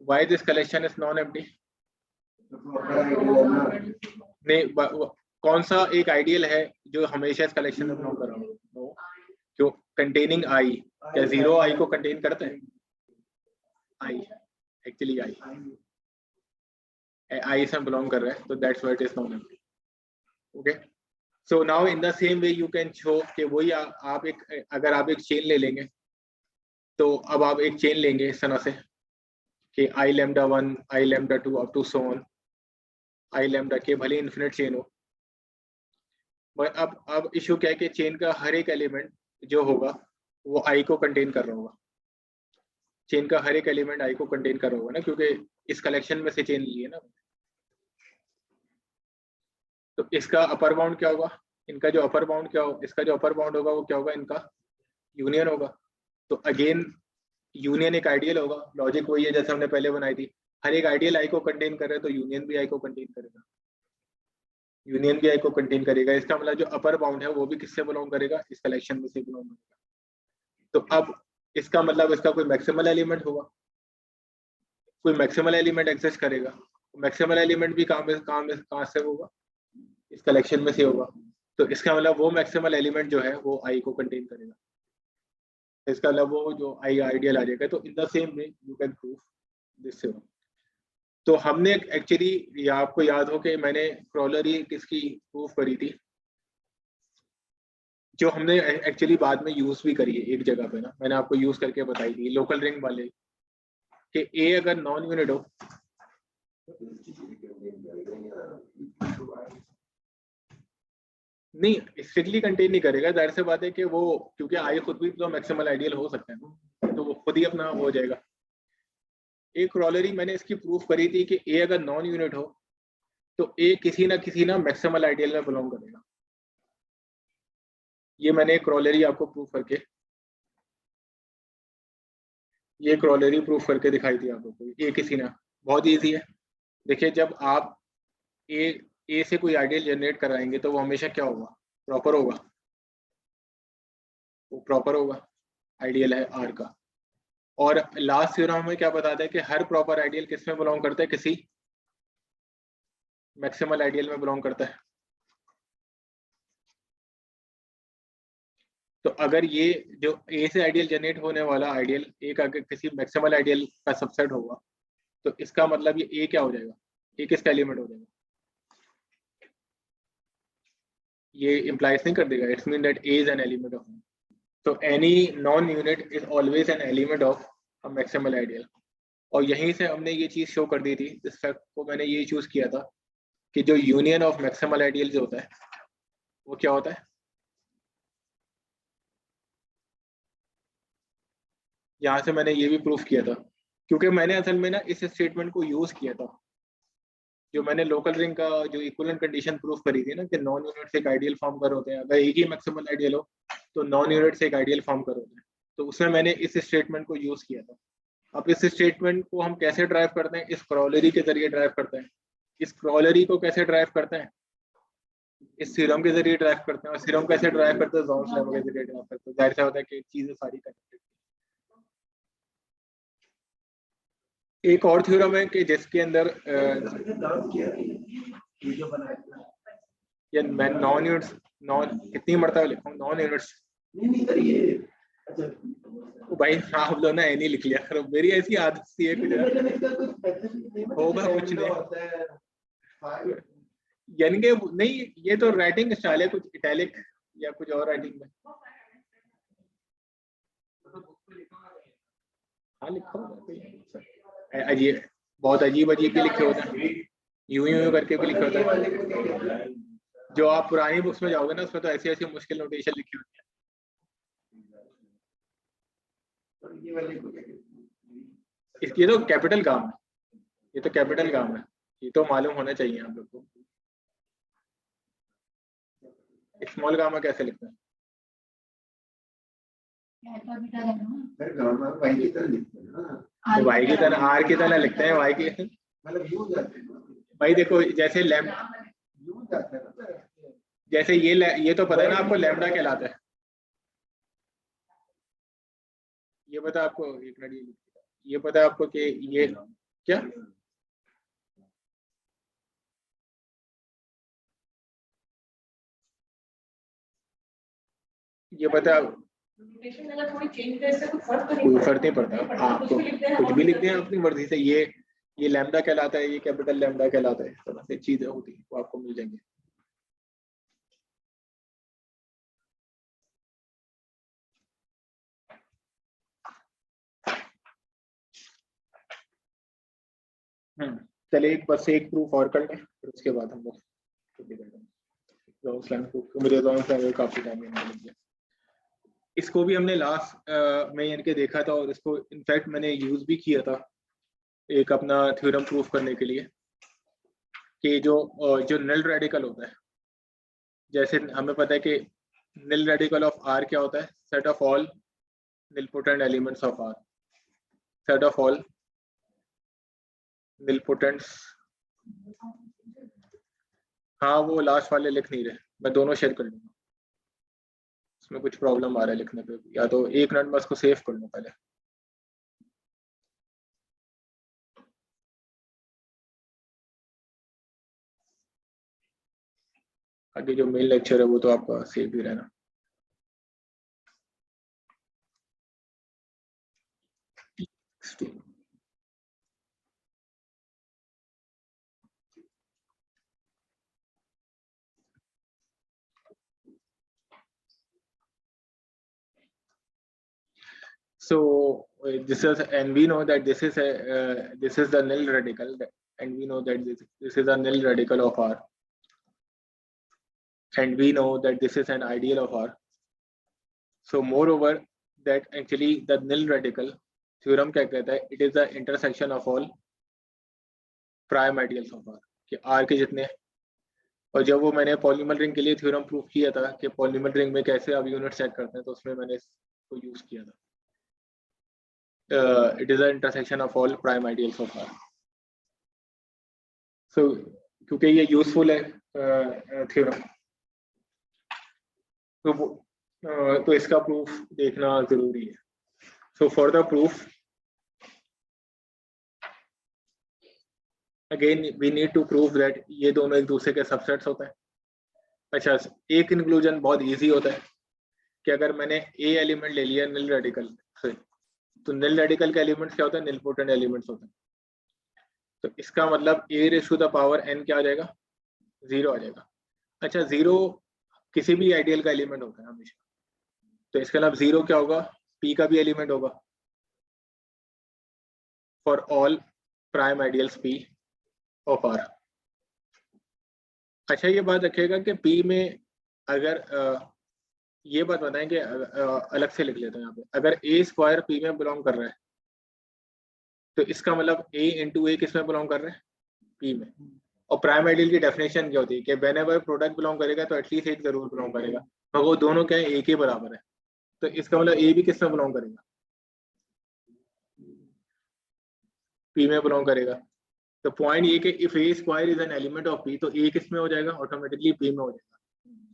Why this collection is non empty? नहीं, कौन सा एक ideal है जो हमेशा इस कलेक्शन में बिलोंग कर रहा हो? क्यों कंटेनिंग आई? क्या जीरो आई को कंटेन करते हैं? आई एक्चुअली आई से बिलोंग कर रहे हैं, तो that's why it is non empty. Okay, so now in the same way you can show कि वही आप एक, अगर आप एक चेन ले लेंगे, तो अब आप एक चेन लेंगे इस तरह से कि I lambda 1, I lambda 2 up to so on, I lambda के भले इन्फिनिट चेन हो। बट अब इशू क्या है कि चेन का हर एक एलिमेंट जो होगा वो आई को कंटेन कर रहा होगा। चेन का हर एक एलिमेंट आई को कंटेन कर रहा होगा ना, क्योंकि इस कलेक्शन में से चेन ली है ना। तो इसका अपर बाउंड क्या होगा, इनका जो अपर बाउंड क्या होगा, इसका जो अपर बाउंड होगा वो क्या होगा, इनका यूनियन होगा। तो अगेन यूनियन एक आइडियल होगा, लॉजिक वही है जैसे हमने पहले बनाई थी, हर एक आइडियल आई को कंटेन कर रहा है, तो यूनियन भी आई को कंटेन करेगा, यूनियन भी आई को कंटेन करेगा। इसका मतलब जो अपर बाउंड है वो भी किससे बिलोंग करेगा, इस कलेक्शन में से बिलोंग करेगा। तो अब इसका मतलब इसका कोई मैक्सिमल एलिमेंट होगा, कोई मैक्सिमल एलिमेंट एग्जिस्ट करेगा। मैक्सिमल एलिमेंट भी कहाँ से होगा, इस कलेक्शन में से होगा। तो इसका मतलब वो मैक्सिमल एलिमेंट जो है वो आई को कंटेन करेगा, इसका मतलब वो जो आई आइडियल आ जाएगा। तो इन the same way you can prove this. तो हमने एक्चुअली, आपको याद हो कि मैंने क्रॉलरी किसकी प्रूफ करी थी, जो हमने एक्चुअली बाद में यूज भी करी है एक जगह पे ना, मैंने आपको यूज करके बताई थी लोकल रिंग वाले, कि ए अगर नॉन यूनिट हो, नहीं स्ट्रिक्टली कंटेन नहीं करेगा, जाहिर सी बात है कि वो, क्योंकि आई खुद भी तो मैक्सिमल आइडियल हो सकता है ना, तो वो खुद ही अपना हो जाएगा। एक क्रॉलरी मैंने इसकी प्रूफ करी थी कि ए अगर नॉन यूनिट हो तो ए किसी ना मैक्सिमल आइडियल में बिलोंग करेगा। ये मैंने एक क्रॉलरी आपको प्रूफ करके, ये क्रॉलरी प्रूफ करके दिखाई थी आपको, ए किसी ना, बहुत ईजी है। देखिए जब आप ए से कोई आइडियल जनरेट कराएंगे तो वो हमेशा क्या होगा, प्रॉपर होगा, वो प्रॉपर होगा, आइडियल है आर का। और लास्ट थ्योरम हमें क्या बताता है कि हर प्रॉपर आइडियल किस में बिलोंग करता है, किसी मैक्सिमल आइडियल में बिलोंग करता है। तो अगर ये जो ए से आइडियल जनरेट होने वाला आइडियल एक अगर किसी मैक्सिमल आइडियल का सबसेट होगा, तो इसका मतलब ये ए क्या हो जाएगा, ए किसका एलिमेंट हो जाएगा, ये इम्प्लाइज नहीं कर देगा, it's mean that A is an element of, तो any non unit is always an element of a maximal ideal. और यहीं से हमने ये चीज शो कर दी थी, इस फैक्ट को मैंने ये चूज किया था कि जो यूनियन ऑफ मैक्सिमल आइडियल जो होता है वो क्या होता है, यहाँ से मैंने ये भी प्रूफ किया था, क्योंकि मैंने असल में ना इस स्टेटमेंट को यूज किया था, जो मैंने लोकल रिंग का जो इक्विवेलेंट कंडीशन प्रूफ करी थी ना, कि नॉन यूनिट से एक आइडियल फॉर्म कर होते हैं, अगर एक ही मैक्सिमल आइडियल हो तो नॉन यूनिट से एक आइडियल फॉर्म कर होते हैं, तो उसमें मैंने इस स्टेटमेंट को यूज किया था। अब इस स्टेटमेंट को हम कैसे ड्राइव करते हैं, इस क्रॉलरी के जरिए ड्राइव करते हैं। इस क्रॉलरी को कैसे ड्राइव करते हैं, इस थ्योरम के जरिए ड्राइव करते हैं। और थ्योरम कैसे ड्राइव करते हैं, जॉन्स लेमा के जरिए ड्राइव करते हैं। जाहिर सा होता है कि चीजें सारी कनेक्टेड। एक और थ्योरम है कि जिसके अंदर या मैं नॉन यूनिट्स, नॉन कितनी मरतबा लिखूं नॉन यूनिट्स, नहीं करिए। अच्छा भाई आप लोग ना एनी लिख लिया करो, मेरी ऐसी आदत सी है कुछ होगा कुछ नहीं, यानी कि नहीं, ये तो राइटिंग स्टाइल है, कुछ इटैलिक या कुछ और राइटिंग में। हाँ लिखा होगा, अजीब, बहुत अजीब अजीब भी लिखे होते हैं, यूं करके भी लिखे होते हैं। जो आप पुरानी बुक्स में जाओगे ना, उसमें तो ऐसी ऐसी मुश्किल नोटेशन लिखी होती है। ये तो कैपिटल काम है, ये तो कैपिटल काम है, ये तो मालूम होना चाहिए आप लोग को। स्मॉल काम में कैसे लिखते हैं, तो वाई की तरह आर की तरह लिखते हैं, वाई की भाई देखो जैसे जैसे ये तो पता है ना आपको, लैम्डा कहलाता है, ये पता है आपको, एक मिनट, ये पता है आपको कि ये क्या, ये पता है कोई फर्क नहीं पड़ता, आपको कुछ भी लिखते हैं अपनी मर्जी से। ये लैम्डा कहलाता है, ये कैपिटल लैम्डा कहलाता है, सब ऐसी चीजें होती है, वो आपको मिल जाएंगे। चलिए बस एक प्रूफ और कर लें, फिर उसके बाद हम लोग मुझे काफी टाइम मिल गया। इसको भी हमने लास्ट में इनके देखा था, और इसको इनफैक्ट मैंने यूज भी किया था एक अपना थ्योरम प्रूफ करने के लिए, कि जो नल रेडिकल होता है, जैसे हमें पता है कि नल रेडिकल ऑफ आर क्या होता है, set of all nilpotent elements of R, set of all nilpotents। हाँ वो लास्ट वाले लिख नहीं रहे, मैं दोनों शेयर कर लूंगा, इसमें कुछ प्रॉब्लम आ रहा है लिखने पे, या तो एक मिनट में इसको सेव कर लूँ पहले। आगे जो मेन लेक्चर है वो तो आपका सेव ही रहना। So this is, and we know that this is the nil radical, and we know that this is a nil radical of R, and we know that this is an ideal of R. So moreover, that actually the nil radical theorem क्या कहता है? It is the intersection of all prime ideals of R, कि R के जितने. और जब वो मैंने पॉलीमर रिंग के लिए थ्योरम प्रूव किया था कि पॉलीमर रिंग में कैसे आप यूनिट चेक करते हैं, तो उसमें मैंने इसको यूज किया था. It is the intersection of all prime ideals of R. So क्योंकि ये यूजफुल है थ्योरम, तो इसका प्रूफ देखना जरूरी है. So for the proof, again we need to prove that ये दोनों एक दूसरे के सबसेट्स होते हैं. अच्छा, एक इंक्लूजन बहुत इजी होता है कि अगर मैंने ए एलिमेंट ले लिया निल रेडिकल से, तो निल रेडिकल के एलिमेंट्स क्या होते हैं? निल पोटेंट एलिमेंट्स होते हैं. तो इसका मतलब A raise to the power n क्या आ जाएगा? 0 आ जाएगा. अच्छा, 0 किसी भी आइडियल का एलिमेंट होता है हमेशा, तो इसका मतलब 0 क्या होगा? पी का भी एलिमेंट होगा for all prime ideals P of R. अच्छा, ये बात रखिएगा कि पी में अगर ये बात बताएं कि अलग से लिख लेते हैं यहाँ पे, अगर ए स्क्वायर पी में बिलोंग कर रहा है, तो इसका मतलब ए इंटू ए किस में बिलोंग कर रहा है? पी में. और प्राइम आइडियल की डेफिनेशन क्या होती है कि व्हेनेवर प्रोडक्ट बिलोंग करेगा तो एटलीस्ट एक जरूर बिलोंग करेगा, और वो दोनों क्या है? ए के बराबर है. तो इसका मतलब ए भी किस में बिलोंग करेगा? पी में बिलोंग करेगा. तो पॉइंट ये कि if A square is an element of P, तो ए किस में हो जाएगा? ऑटोमेटिकली पी में हो जाएगा.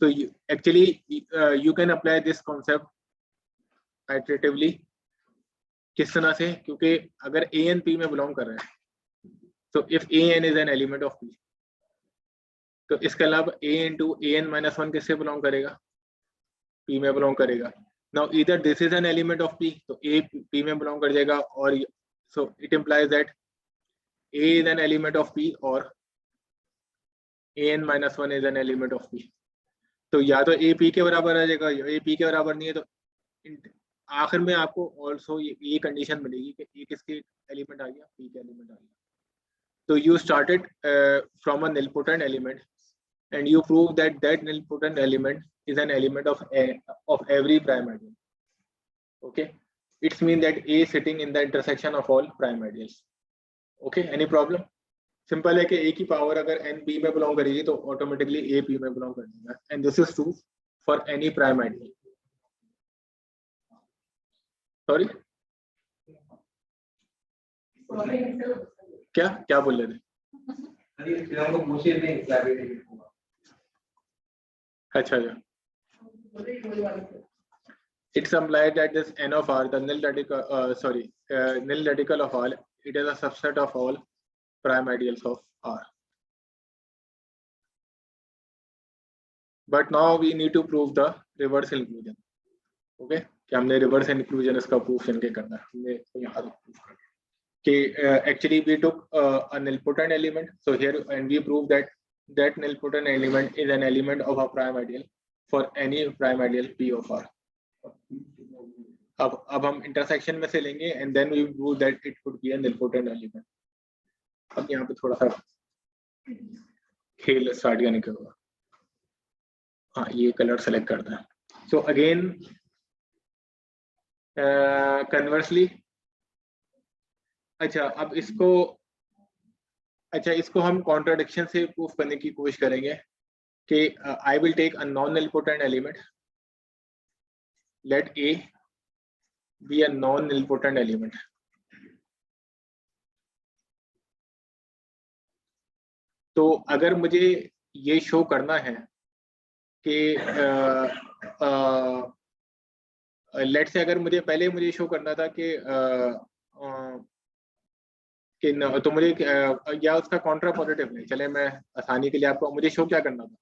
तो actually you can apply this concept iteratively. किस तरह से? क्योंकि अगर ए एन पी में बिलोंग कर रहा है, तो if A n is an element of P, तो इसके अलावा A into A n minus 1 किससे बिलोंग करेगा? पी में बिलोंग करेगा. नाउ इधर this is an element of P, तो ए पी में बिलोंग कर जाएगा. और so it implies that A is an element of P और A n minus 1 is an element of P. तो या तो ए पी के बराबर आ जाएगा, या ए पी के बराबर नहीं है, तो आखिर में आपको ऑल्सो ये कंडीशन मिलेगी कि ए किसके एलिमेंट आ गया? पी के एलिमेंट आ गया. तो you started from a nilpotent element and you prove that that nilpotent element is an element of every prime ideal. Okay, it's mean that A is sitting in the intersection of all prime ideals. Okay, any problem? Simple है कि A की power अगर n B में belong करेगी तो automatically A P में belong कर देगा, and this is true for any prime ideal. Sorry, क्या बोल रहे थे? अच्छा, it's implied that this n of R, the nil radical of R, it is a subset of all prime ideals of R. But now we need to prove the reverse inclusion. Okay, कि हमने reverse inclusion इसका proof इनके करना है. हमने यहाँ proof करना कि actually we took a nilpotent element, so here and we prove that that nilpotent element is an element of a prime ideal for any prime ideal P of R. अब हम intersection में से लेंगे and then we prove that it could be a nilpotent element. अब यहाँ पे थोड़ा सा खेल स्टार्ट करने का होगा. हाँ, ये कलर सेलेक्ट करना है. So again conversely, अच्छा अब इसको हम कॉन्ट्राडिक्शन से प्रूफ करने की कोशिश करेंगे कि I will take a non nilpotent element, let a be a non nilpotent element. तो अगर मुझे ये शो करना है कि लेट से अगर मुझे पहले मुझे शो करना था कि तो मुझे या उसका कॉन्ट्रा पॉजिटिव नहीं, चले मैं आसानी के लिए आपको मुझे शो क्या करना था,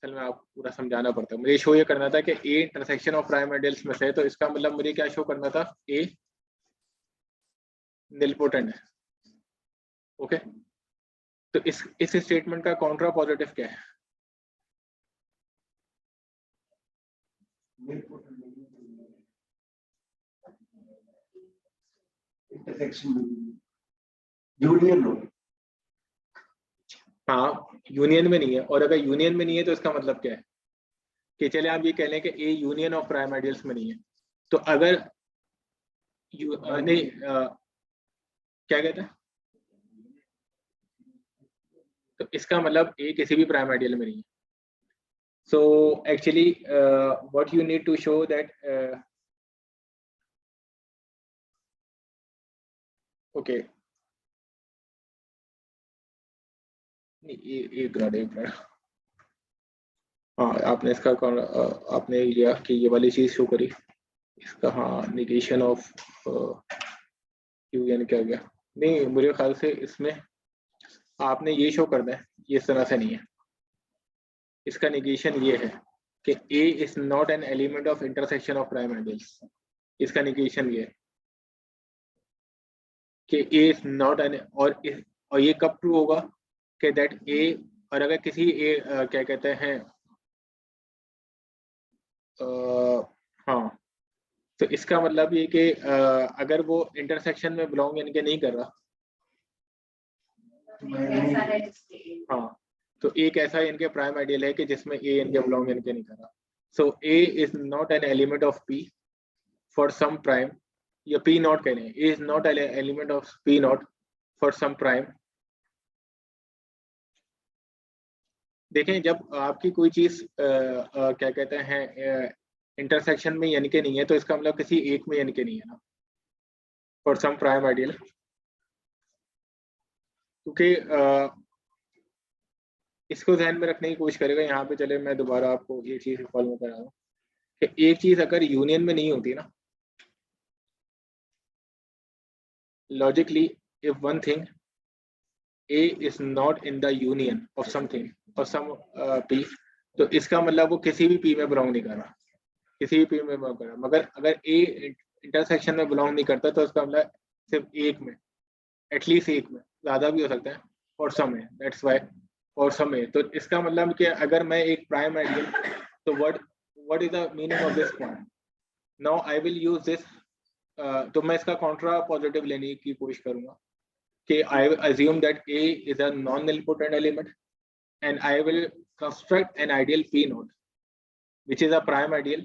चल मैं आपको पूरा समझाना पड़ता है. मुझे शो ये करना था कि A intersection of prime ideals में से, तो इसका मतलब मुझे क्या शो करना था? ए निलपोटेंट है. ओके, तो इस स्टेटमेंट का कॉन्ट्रा पॉजिटिव क्या है? intersection यूनियन हो। हाँ यूनियन में नहीं है, और अगर यूनियन में नहीं है तो इसका मतलब क्या है कि चले आप ये कह लें कि A union of prime ideals में नहीं है, तो अगर नहीं क्या कहते हैं, तो इसका मतलब ए किसी भी प्राइम आइडियल में नहीं है। So actually what you need to show that okay एक मिनट हाँ आपने इसका आपने लिया कि ये वाली चीज शो करी इसका, हाँ निगेशन ऑफ यूनियन क्या गया, नहीं मेरे ख्याल से इसमें आपने ये शो करना है, ये इस तरह से नहीं है, इसका निगेशन ये है कि A is not an element of intersection of prime ideals, इसका निगेशन ये है कि A इज नॉट एन, और ये कब ट्रू होगा कि दैट A, और अगर किसी A क्या कहते हैं हाँ, तो इसका मतलब ये कि अगर वो इंटरसेक्शन में बिलोंग इनके नहीं कर रहा, हाँ तो एक ऐसा इनके प्राइम आइडियल है कि जिसमें ए इनके बिलोंग इनके नहीं कर रहा। So A is not an element of P for some prime, या पी नॉट कह रहे हैं, A is not an element of P naught for some prime. देखें जब आपकी कोई चीज क्या कहते हैं इंटरसेक्शन में यानी कि नहीं है, तो इसका मतलब किसी एक में यानी कि नहीं है ना, फॉर सम प्राइम आइडियल, क्योंकि इसको ध्यान में रखने की कोशिश करेगा। यहाँ पे चले मैं दोबारा आपको ये चीज रिकॉल में करा रहा हूँ कि एक चीज अगर यूनियन में नहीं होती ना, logically if one thing A is not in the union of something or some P, तो इसका मतलब वो किसी भी P में बिलोंग नहीं कर रहा, किसी भी P में बिलोंग कर रहा। मगर अगर A इंटरसेक्शन में बिलोंग नहीं करता तो इसका मतलब सिर्फ एक में, एटलीस्ट एक में, ज्यादा भी हो सकता है, और सम है, दैट्स वाई और सम है। तो इसका मतलब कि अगर मैं एक प्राइम आइडियल, तो what is the meaning of this point, now I will use this, तो मैं इसका कॉन्ट्रा पॉजिटिव लेने की कोशिश करूंगा कि I assume that A is a non-nilpotent element and I will construct an ideal P node which is a prime ideal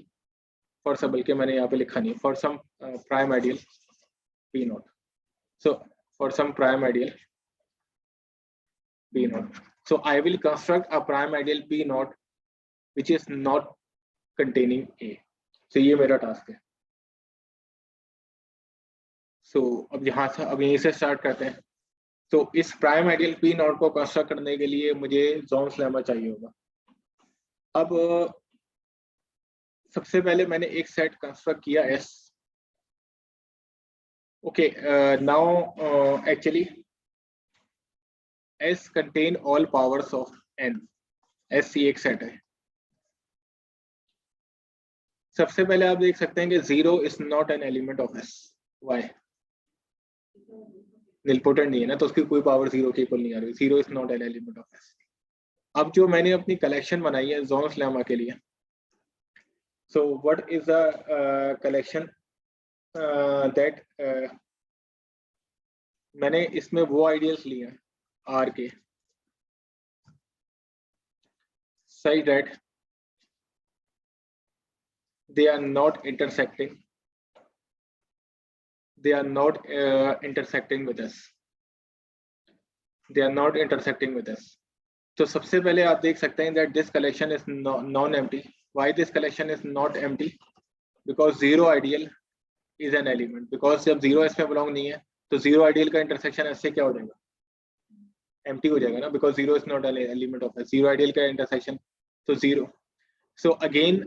for some, बल्कि मैंने यहाँ पे लिखा नहीं, for some prime ideal P node. So for some prime ideal P node, so I will construct a prime ideal P node which is not containing A. So ये मेरा task है। So अब यहाँ से, अब यहीं से स्टार्ट करते हैं। तो इस प्राइम आइडियल पी नॉट को कंस्ट्रक्ट करने के लिए मुझे जोन्स लेमा चाहिए होगा। अब सबसे पहले मैंने एक सेट कंस्ट्रक्ट किया S, okay now actually S contain all powers of N, S एक सेट है। सबसे पहले आप देख सकते हैं कि 0 is not an element of S, why, nilpotent नहीं है ना, तो उसकी कोई पावर 0 के इक्वल नहीं आ रही, 0 is not an element of S. अब जो मैंने अपनी कलेक्शन बनाई है जोन्स लेमा के लिए, so what is the collection that मैंने इसमें वो आइडियल्स लिए हैं आर के such that they are not intersecting, they are not intersecting with us, they are not intersecting with us। तो सबसे पहले आप देख सकते हैं that this collection is non empty। why this collection is not empty? because zero ideal is an element, because जब zero इसमें belong नहीं है तो जीरो आइडियल का इंटरसेक्शन ऐसे क्या हो जाएगा, एम्प्टी हो जाएगा ना, because zero is not an element of zero ideal का इंटरसेक्शन, तो zero. So again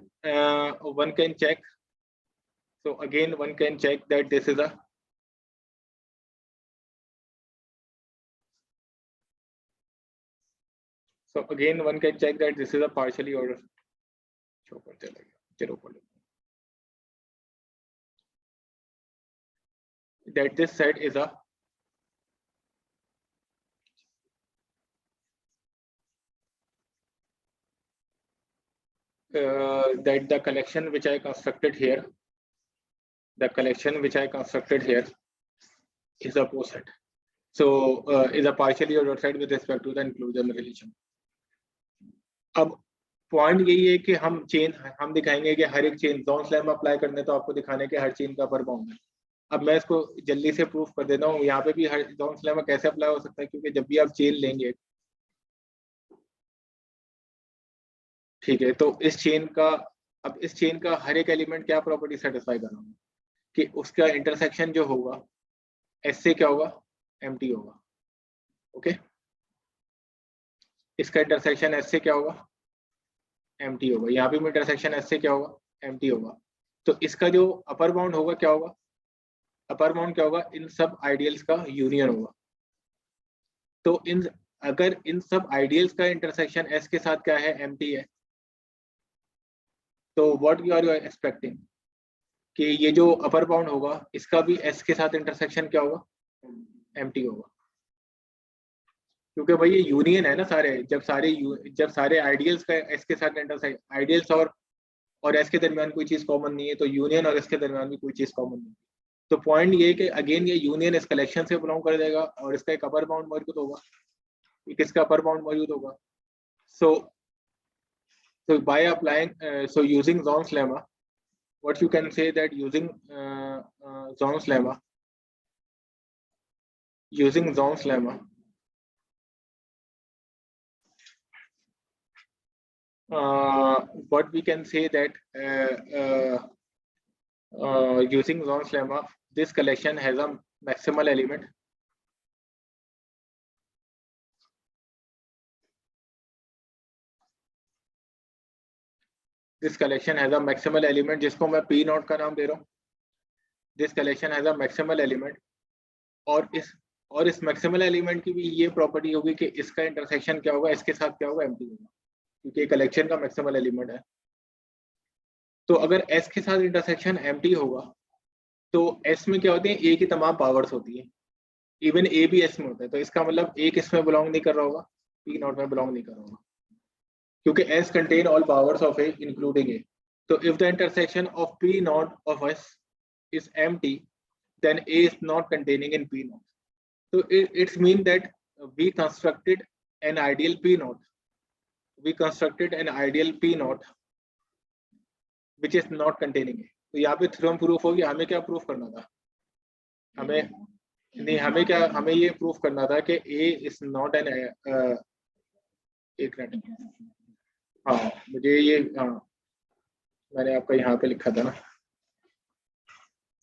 one can check, so again one can check that this is a partially ordered, that this set is a that the collection which I constructed here, is a coset. So is a partially ordered set with respect to the inclusion relation. अब point यही है कि हम दिखाएंगे कि हर एक chain Jones lemma apply करने तो आपको दिखाने के हर चेन का अपर बाउंड है। अब मैं इसको जल्दी से प्रूफ कर देता हूँ। यहाँ पे भी हर जोन्स लेमा कैसे अप्लाई हो सकता है, क्योंकि जब भी आप चेन लेंगे, ठीक है, तो इस चेन का हर एक एलिमेंट क्या प्रॉपर्टी सेटिस्फाई कर रहा हूँ कि उसका इंटरसेक्शन जो होगा एस से क्या होगा, एम्प्टी होगा। ओके, इसका इंटरसेक्शन एस से क्या होगा, एम्प्टी होगा। यहाँ पे इंटरसेक्शन एस से क्या होगा, एम्प्टी होगा। तो इसका जो अपर बाउंड होगा क्या होगा, अपर बाउंड क्या होगा, इन सब आइडियल्स का यूनियन होगा। तो अगर इन सब आइडियल्स का इंटरसेक्शन एस के साथ क्या है, एम्प्टी है, तो व्हाट यू आर एक्सपेक्टिंग कि ये जो अपर बाउंड होगा इसका भी एस के साथ इंटरसेक्शन क्या होगा, एम्प्टी होगा। क्योंकि भाई ये यूनियन है ना सारे, जब सारे आइडियल्स का एस के साथ इंटरसेक्ट, आइडियल्स और एस के दरमियान कोई चीज कॉमन नहीं है, तो यूनियन और एस के दरमियान भी कोई चीज कॉमन नहीं है। तो पॉइंट ये है कि अगेन ये यूनियन इस कलेक्शन से बिलोंग कर जाएगा और इसका एक अपर बाउंड मौजूद होगा, किसका अपर बाउंड मौजूद होगा। So by applying using Zorn's lemma, what you can say that using Zorn's lemma, what we can say that using Zorn's lemma, this collection has a maximal element. This collection has a maximal element जिसको मैं P not का नाम दे रहा हूँ। This collection has a maximal element और इस maximal element की भी ये प्रॉपर्टी होगी कि इसका इंटरसेक्शन क्या होगा, इसके साथ क्या होगा, एम्प्टी होगा, क्योंकि कलेक्शन का maximal element है। तो अगर S के साथ इंटरसेक्शन एम्प्टी होगा तो S में क्या होते हैं, A की तमाम पावर्स होती है, इवन A भी S में होता है। तो इसका मतलब A किसमें बिलोंग नहीं कर रहा होगा, P नॉट में बिलोंग नहीं कर रहा होगा, क्योंकि S contain all powers of A including A. So if the intersection of P naught of S is empty, then A is not containing in P naught. So it's mean that we constructed an ideal P naught. We constructed an ideal P naught which is not containing A. तो यहाँ पे theorem proof हो गया। हमें क्या proof करना था, हमें ये प्रूफ करना था कि A is not an एक मिनट, हाँ मुझे ये, हाँ मैंने आपका यहाँ पे लिखा था ना,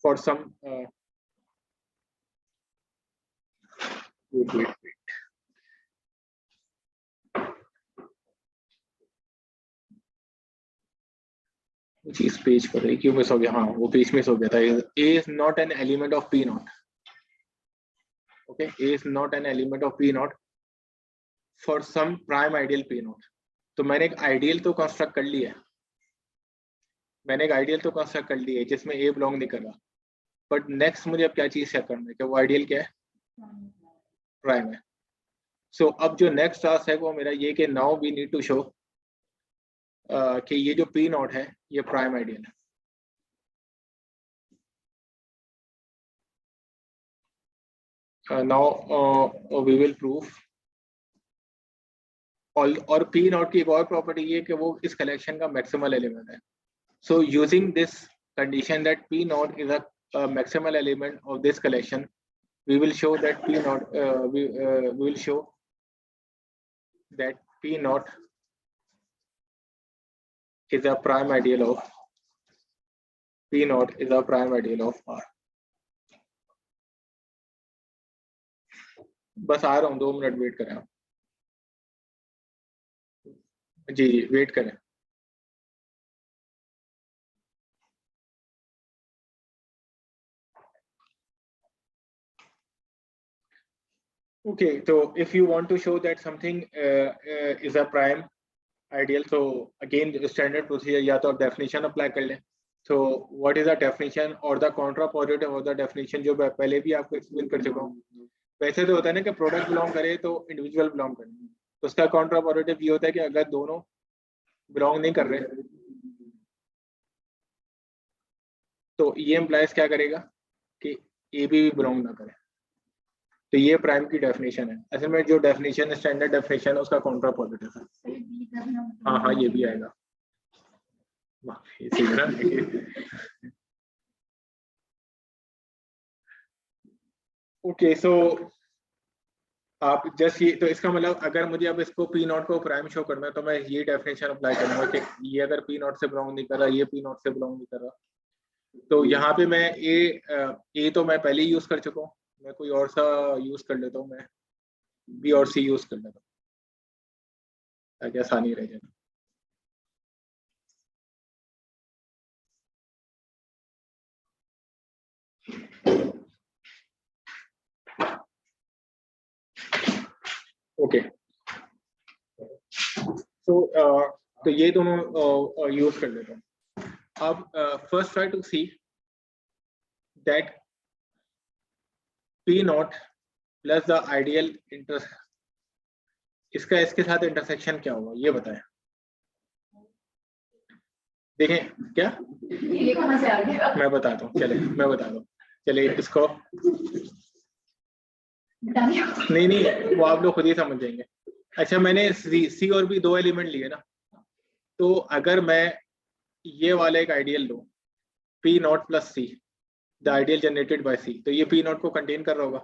फॉर सम wait. इस पेज पर क्यों मिस हो गया, हाँ वो पेज मिस हो गया था। A is not an element of P naught. Okay, A is not an element of P naught for some prime ideal P naught. तो मैंने एक आइडियल तो कंस्ट्रक्ट कर लिया है, जिसमें A बिलोंग नहीं कर रहा, बट नेक्स्ट मुझे अब क्या चीज चेक करना है कि वो आइडियल क्या है, प्राइम है। सो अब जो नेक्स्ट टास्क है वो मेरा ये कि now we need to show कि ये जो P नॉट है ये प्राइम आइडियल है। नाउ वी विल प्रूफ, और P नॉट की एक और प्रॉपर्टी ये कि वो इस कलेक्शन का मैक्सिमल एलिमेंट है। So using this condition that P not is a maximal element of this collection, we will show that P naught we will show that P naught is a prime ideal of R. बस आ रहा हूँ, 2 minute wait करें आप। जी wait करें। Okay, so if you want to show that something is a prime ideal, so again standard procedure, या तो आप definition apply कर लें। So what is the definition or the contrapositive of the definition, जो पहले भी आपको explain कर चुका हूँ। वैसे तो होता है ना कि प्रोडक्ट बिलोंग करे तो इंडिविजुअल बिलोंग करे, तो उसका कॉन्ट्रापोजिटिव ये होता है कि अगर दोनों बिलोंग नहीं कर रहे तो ये इम्प्लाइज क्या करेगा कि ए भी बिलोंग ना करे। तो ये प्राइम की डेफिनेशन है। असल में जो डेफिनेशन है, स्टैंडर्ड डेफिनेशन है, उसका काउंटर पॉजिटिव है। हाँ हाँ, ये भी आएगा। इसी ना ओके, सो आप जस्ट ये, तो इसका मतलब अगर मुझे अब इसको पी नॉट को प्राइम शो करना है तो मैं ये डेफिनेशन अप्लाई करूंगा कि ये अगर पी नॉट से बिलोंग नहीं कर रहा, ये पी नॉट से बिलोंग नहीं कर रहा, तो यहाँ पे मैं ए तो मैं पहले ही यूज कर चुका हूँ, मैं कोई और सा यूज कर लेता हूँ, मैं बी और सी यूज कर लेता हूँ ताकि आसानी रह जाए। ओके, तो ये दोनों यूज कर लेता हूँ। अब first try to see that P not plus the ideal inter, इसका इसके साथ इंटरसेक्शन क्या होगा ये बताएं। देखें क्या, ये कहाँ से आ गया? मैं बताता हूँ, चले मैं बताता हूँ, चलिए इसको नहीं नहीं, वो आप लोग खुद ही समझ जाएंगे। अच्छा, मैंने सी और बी दो एलिमेंट लिए ना, तो अगर मैं ये वाला एक आइडियल लूँ P not plus C, the ideal generated by C, तो ये पी नॉट को कंटेन कर रहा होगा,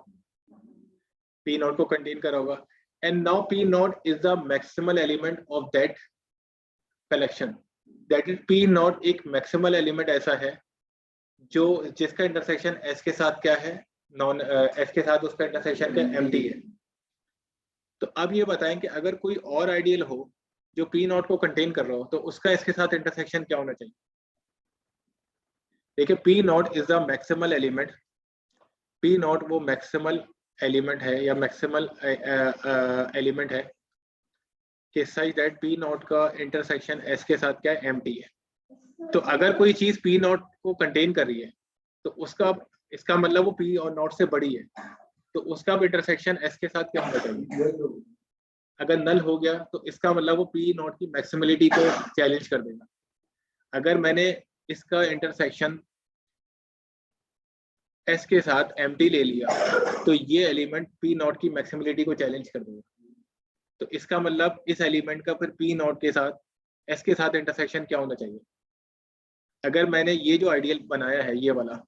पी नॉट को कंटेन कर रहा होगा। And now P not is the maximal element of that collection, that is P not एक मैक्सिमल एलिमेंट ऐसा है जो जिसका इंटरसेक्शन एस के साथ क्या है, नॉन एस के साथ उसका इंटरसेक्शन क्या एम्प्टी है। तो अब ये बताएं कि अगर कोई और आइडियल हो जो पी नॉट को कंटेन कर रहा हो तो उसका इसके साथ इंटरसेक्शन क्या होना चाहिए। देखिए, P not is the maximal element, P not वो मैक्सिमल एलिमेंट है या मैक्सिमल एलिमेंट है कि सच दैट पी नॉट का इंटरसेक्शन एस के साथ क्या है एम्प्टी है। तो अगर कोई चीज पी नॉट को कंटेन कर रही है तो उसका इसका मतलब वो पी और नॉट से बड़ी है, तो उसका इंटरसेक्शन एस के साथ क्या होना चाहिए। अगर नल हो गया तो इसका मतलब वो पी नॉट की मैक्सिमलिटी को चैलेंज कर देगा। अगर मैंने इसका इंटरसेक्शन एस के साथ एम्प्टी ले लिया तो ये एलिमेंट पी नॉट की मैक्सिमलिटी को चैलेंज कर देगा। तो इसका मतलब इस एलिमेंट का फिर पी नॉट के साथ एस के साथ इंटरसेक्शन क्या होना चाहिए। अगर मैंने ये जो आइडियल बनाया है ये वाला,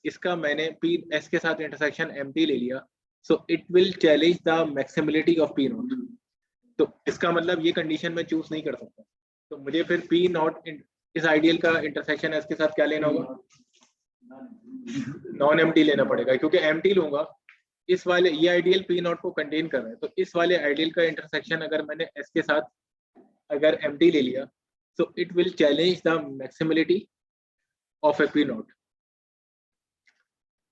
इसका मैंने पी एस के साथ इंटरसेक्शन एम्प्टी ले लिया, so it will challenge the maximality of P naught. तो इसका मतलब ये कंडीशन मैं चूज नहीं कर सकता, तो मुझे फिर पी नॉट इस आइडियल का इंटरसेक्शन एस के साथ क्या लेना होगा, नॉन एम्प्टी लेना पड़ेगा, क्योंकि एम्प्टी लूंगा इस वाले ये आइडियल पी नॉट को कंटेन कर रहा है, तो इस वाले आइडियल का इंटरसेक्शन अगर मैंने एस के साथ अगर एम्प्टी ले लिया so it will challenge the maximality of a p naught,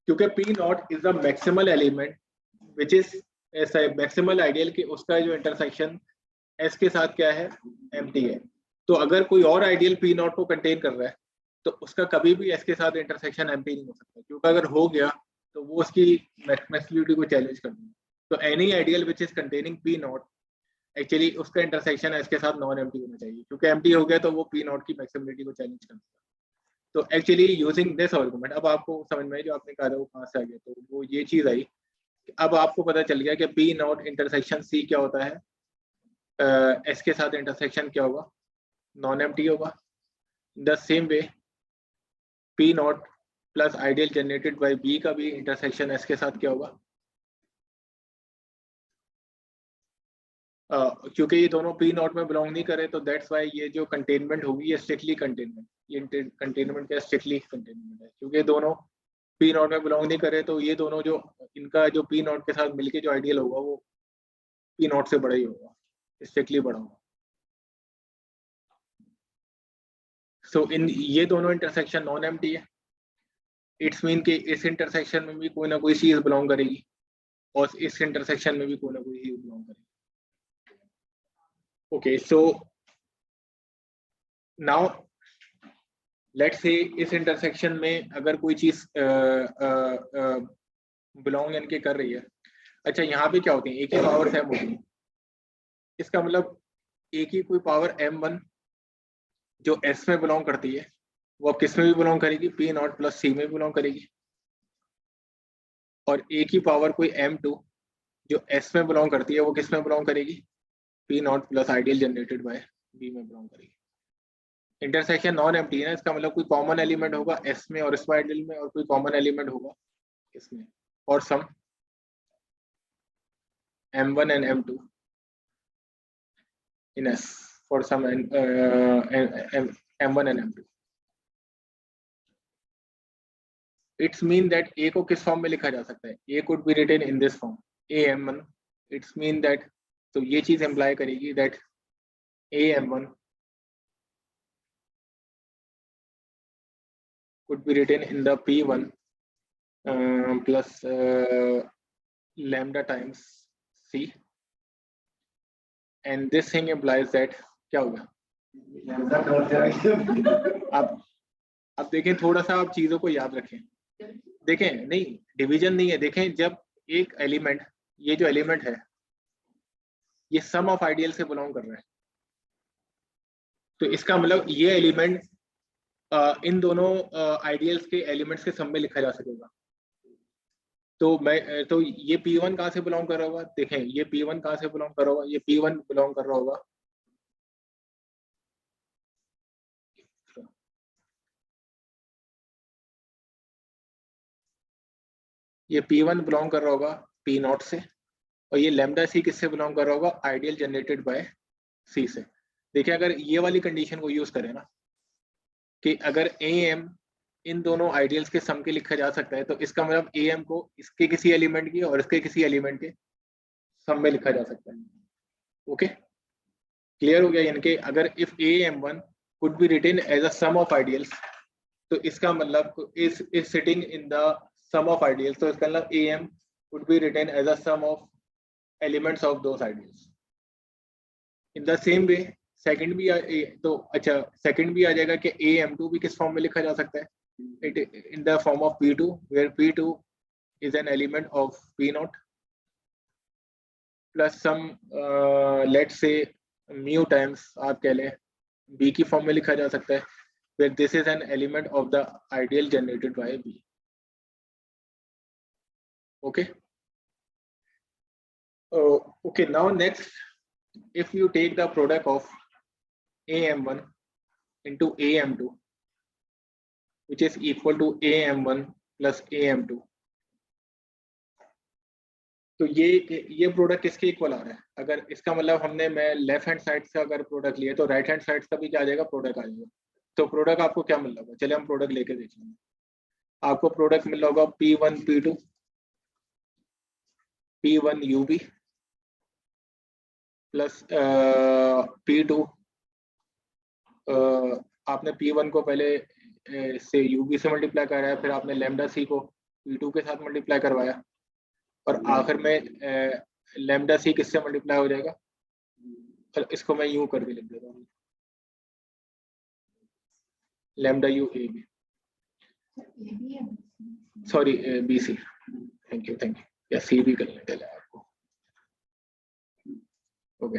क्योंकि p naught is the maximal element which is ऐसा मैक्सिमल आइडियल कि उसका जो इंटरसेक्शन s के साथ क्या है एम्प्टी है। तो अगर कोई और आइडियल p नॉट को कंटेन कर रहा है तो उसका कभी भी s के साथ इंटरसेक्शन एम्प्टी नहीं हो सकता, क्योंकि अगर हो गया तो वो उसकी मैक्सिमलिटी को चैलेंज कर देगा। तो any ideal which is containing p not actually उसका इंटरसेक्शन है इसके साथ नॉन एम्प्टी होना चाहिए, क्योंकि एम्प्टी हो गया तो वो पी नॉट की मैक्सिमलिटी को चैलेंज कर देगा। तो एक्चुअली यूजिंग दिस आर्गुमेंट अब आपको समझ में जो आपने कहा था वो कहाँ से आ गया, तो वो ये चीज आई कि अब आपको पता चल गया कि पी नॉट इंटरसेक्शन सी क्या होता है, एस के साथ इंटरसेक्शन क्या होगा, नॉन एम्प्टी होगा। The same way P not plus ideal generated by B का भी इंटरसेक्शन एस के साथ क्या होगा, क्योंकि ये दोनों पी नॉट में बिलोंग नहीं करे तो दैट्स वाई ये जो कंटेनमेंट होगी ये स्ट्रिक्टली कंटेनमेंट, ये कंटेनमेंट क्या स्ट्रिक्टली कंटेनमेंट है, क्योंकि दोनों पी नॉट में बिलोंग नहीं करे तो ये दोनों जो इनका जो पी नॉट के साथ मिलके जो आइडियल होगा वो पी नॉट से बड़ा ही होगा, स्ट्रिक्टली बड़ा होगा। सो इन ये दोनों इंटरसेक्शन नॉन एम्प्टी है, इट्स मीन कि इस इंटरसेक्शन में भी कोई ना कोई चीज बिलोंग करेगी और इस इंटरसेक्शन में भी कोई ना कोई चीज बिलोंग करेगी। Okay, so now let's say इस इंटरसेक्शन में अगर कोई चीज बिलोंग इनके कर रही है। अच्छा, यहाँ पे क्या होती है, एक ही पावर m होती है, इसका मतलब एक ही कोई पावर m1 जो s में बिलोंग करती है वो किस में भी बिलोंग करेगी, p नॉट प्लस c में बिलोंग करेगी। और ए की पावर कोई m2 जो s में बिलोंग करती है वो किस में बिलोंग करेगी, p not plus ideal generated bye b में बिलोंग करेगी। इंटरसेक्शन नॉन एम्प्टी है ना, इसका मतलब कोई कॉमन एलिमेंट होगा s में और इसमें आइडियल में, और कोई कॉमन एलिमेंट होगा इसमें, और सम m1 and m2 in s for some m1 and m2। It's mean that a को किस फॉर्म में लिखा जा सकता है, a could be written in this form am1। It's mean that, तो ये चीज एम्प्लाई करेगी that am1 could be written in the p1 plus lambda times c, and this thing implies that क्या होगा, अब देखें थोड़ा सा आप चीजों को याद रखें, देखें नहीं डिवीजन नहीं है, देखें जब एक एलिमेंट, ये जो एलिमेंट है ये सम ऑफ आइडियल से बिलोंग कर रहा है, तो इसका मतलब ये एलिमेंट इन दोनों आइडियल्स के एलिमेंट्स के सम में लिखा जा सकेगा। तो ये P1 कहाँ से बिलोंग कर रहा होगा, देखें ये P1 कहाँ से बिलोंग कर रहा होगा, ये P1 बिलोंग कर रहा होगा ये P1 बिलोंग कर रहा होगा P नॉट से, और ये लैम्डा C किससे बिलोंग कर रहा होगा, आइडियल जनरेटेड बाय C से। देखिए अगर ये वाली कंडीशन को यूज करें ना कि अगर AM इन दोनों आइडियल्स के सम के लिखा जा सकता है, तो इसका मतलब AM को इसके किसी एलिमेंट की और इसके किसी एलिमेंट के सम में लिखा जा सकता है। ओके क्लियर हो गया, यानी कि अगर if AM1 could be written as a sum of ideals, तो इसका मतलब is sitting in the sum of ideals, तो इसका मतलब AM would be written as a sum of elements of those ideals। in the same way second भी तो अच्छा second भी आ जाएगा कि AM2 भी किस फॉर्म में लिखा जा सकता है, it in the form of P2 where P2 is an element of P naught plus some let's say mu times आप कह लें B की फॉर्म में लिखा जा सकता है where this is an element of the ideal generated by B। okay okay now next if you take the product of AM1 into AM2 which is equal to AM1 plus AM2, तो ये product किसके equal आ रहा है, अगर इसका मतलब हमने मैं लेफ्ट हैंड साइड से अगर प्रोडक्ट लिया तो राइट हैंड साइड का भी क्या आ जाएगा, प्रोडक्ट आ जाएगा। तो प्रोडक्ट आपको क्या मिल रहा होगा, चलिए हम प्रोडक्ट लेके देख लेंगे। आपको प्रोडक्ट मिल रहा होगा P1 P2 P1 UB plus P2 आपने P1 को पहले से UB से मल्टीप्लाई कराया, फिर आपने लैम्डा C को P2 के साथ मल्टीप्लाई करवाया, और आखिर में लैम्डा C किससे मल्टीप्लाई हो जाएगा, और इसको मैं यूं करके लिख देता हूँ lambda U AB sorry BC, thank you या C भी कर लेते हैं आपको। Okay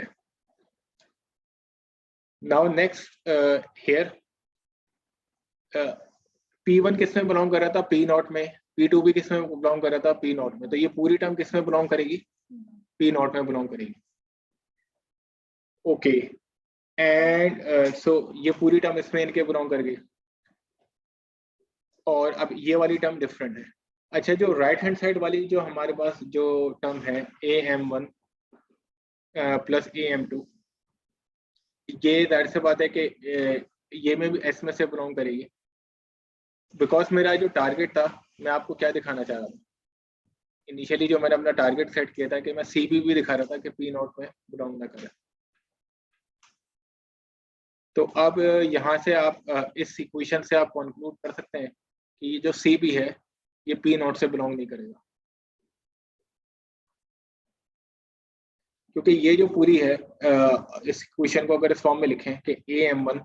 now next here P1 किस में बिलोंग कर रहा था, P नॉट में, P2 भी किस में बिलोंग कर रहा था, P नॉट में, तो ये पूरी टर्म किस में बिलोंग करेगी, P नॉट में बिलोंग करेगी। ओके एंड सो ये पूरी टर्म इसमें इनके बिलोंग कर गई, और अब ये वाली टर्म डिफरेंट है। अच्छा जो राइट हैंड साइड वाली जो हमारे पास जो टर्म है AM1 प्लस AM2, ये जाहिर सी बात है कि ये में भी S में से बिलोंग करेगी, बिकॉज मेरा जो टारगेट था, मैं आपको क्या दिखाना चाह रहा था इनिशियली, जो मैंने अपना टारगेट सेट किया था कि मैं CB भी दिखा रहा था कि P नॉट में बिलोंग ना करे। तो अब यहाँ से आप इस इक्वेशन से आप कंक्लूड कर सकते हैं कि जो CB है ये P नॉट से बिलोंग नहीं करेगा, क्योंकि ये जो पूरी है इस इक्वेशन को अगर इस फॉर्म में लिखें कि AM1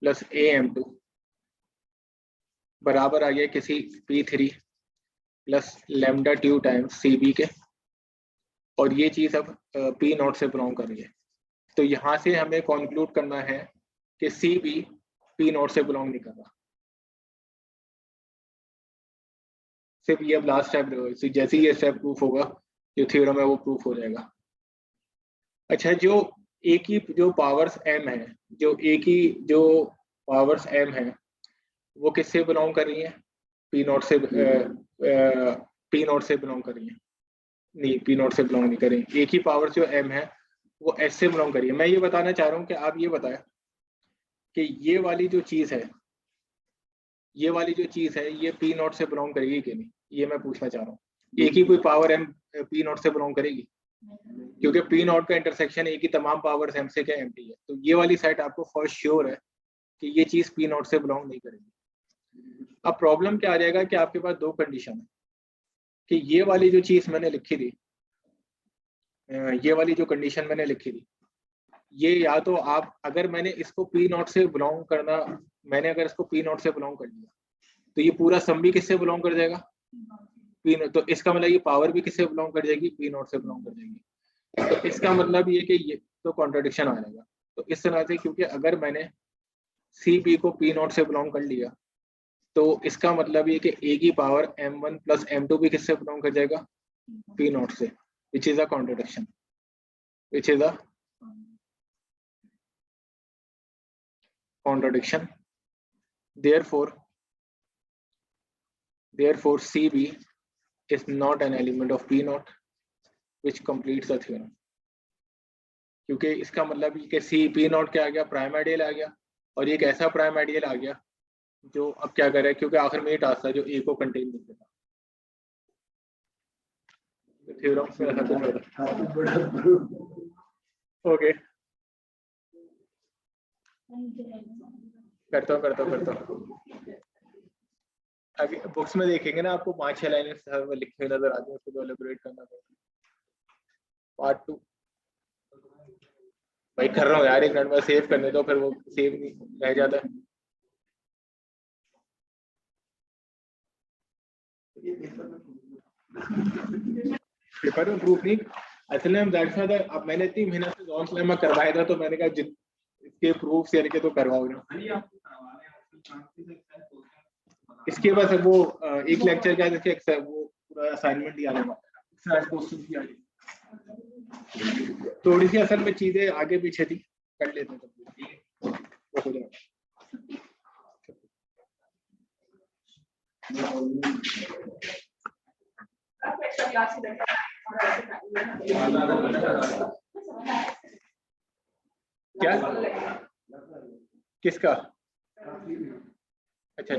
प्लस AM2 बराबर आ गया किसी P3 plus lambda 2 times CB के, और ये चीज अब P नॉट से बिलोंग कर रही है, तो यहाँ से हमें कंक्लूड करना है कि CB P नॉट से बिलोंग नहीं कर रहा। सिर्फ ये अब लास्ट स्टेप, जैसे ही ये स्टेप प्रूफ होगा जो थ्योरम है वो प्रूफ हो जाएगा। अच्छा, जो ए की जो पावर्स m है, जो ए की जो पावर्स m है वो किससे बिलोंग कर रही है? पी नॉट से बिलोंग कर रही है। नहीं, पी नॉट से बिलोंग नहीं कर रही। ए की पावर जो m है वो s से बिलोंग कर रही है। मैं ये बताना चाह रहा हूँ कि आप ये बताएं कि ये वाली जो चीज है, ये वाली जो चीज है ये पी नॉट से बिलोंग करेगी कि नहीं, ये मैं पूछना चाह रहा हूँ। ए की कोई पावर m पी नॉट से बिलोंग करेगी? क्योंकि पी नॉट का इंटरसेक्शन ए की तमाम पावर्स m से क्या एम्प्टी है, तो ये वाली साइड आपको फर्स्ट श्योर है कि ये चीज पी नॉट से बिलोंग नहीं करेगी। अब प्रॉब्लम क्या आ जाएगा कि आपके पास दो कंडीशन है कि ये वाली जो चीज मैंने लिखी थी, ये वाली जो कंडीशन मैंने लिखी थी, ये या तो आप अगर मैंने इसको पी नॉट से बिलोंग करना, मैंने अगर इसको पी नॉट से बिलोंग कर लिया तो ये पूरा सम भी किससे बिलोंग कर जाएगा? P naught. तो इसका मतलब ये पावर भी किससे बिलोंग कर जाएगी? पी नॉट से बिलोंग कर जाएगी। तो इसका मतलब ये कि ये तो कॉन्ट्रडिक्शन आ जाएगा। तो इस तरह से, क्योंकि अगर मैंने सी बी को पी नॉट से बिलोंग कर लिया तो इसका मतलब ये कि ए की पावर m1 प्लस m2 भी किससे बिलोंग कर जाएगा? पी नॉट से, which is a contradiction, which is a contradiction. Therefore CB is not an element of P naught, which completes the theorem. क्योंकि इसका मतलब कि सी पी नॉट क्या आ गया? प्राइम आइडियल आ गया, और ये एक ऐसा प्राइम आइडियल आ गया जो अब क्या करे, क्योंकि आखिर में ये टास्क था जो ए को कंटेन नहीं करता। थ्योरम से ओके, करता हूँ। अभी बुक्स में देखेंगे ना, आपको 5-6 लाइनें लिखे हुए नजर आती हैं, उसको तो एलिब्रेट करना पड़ेगा। पार्ट 2 भाई कर रहा हूँ यार, 1 मिनट में सेव करने दो, फिर वो सेव नहीं रह जाता है। पेपर में प्रूफ नहीं, असल में अब मैंने 3 महीने से जॉन स्लैम में करवाया था, तो मैंने कहा इसके प्रूफ शेयर के तो करवाओ ना। इसके बस वो एक लेक्चर का जैसे वो पूरा असाइनमेंट दिया जाएगा, थोड़ी सी असल में चीजें आगे पीछे थी, कर लेते हैं वो हो जाएगा। क्या किसका? अच्छा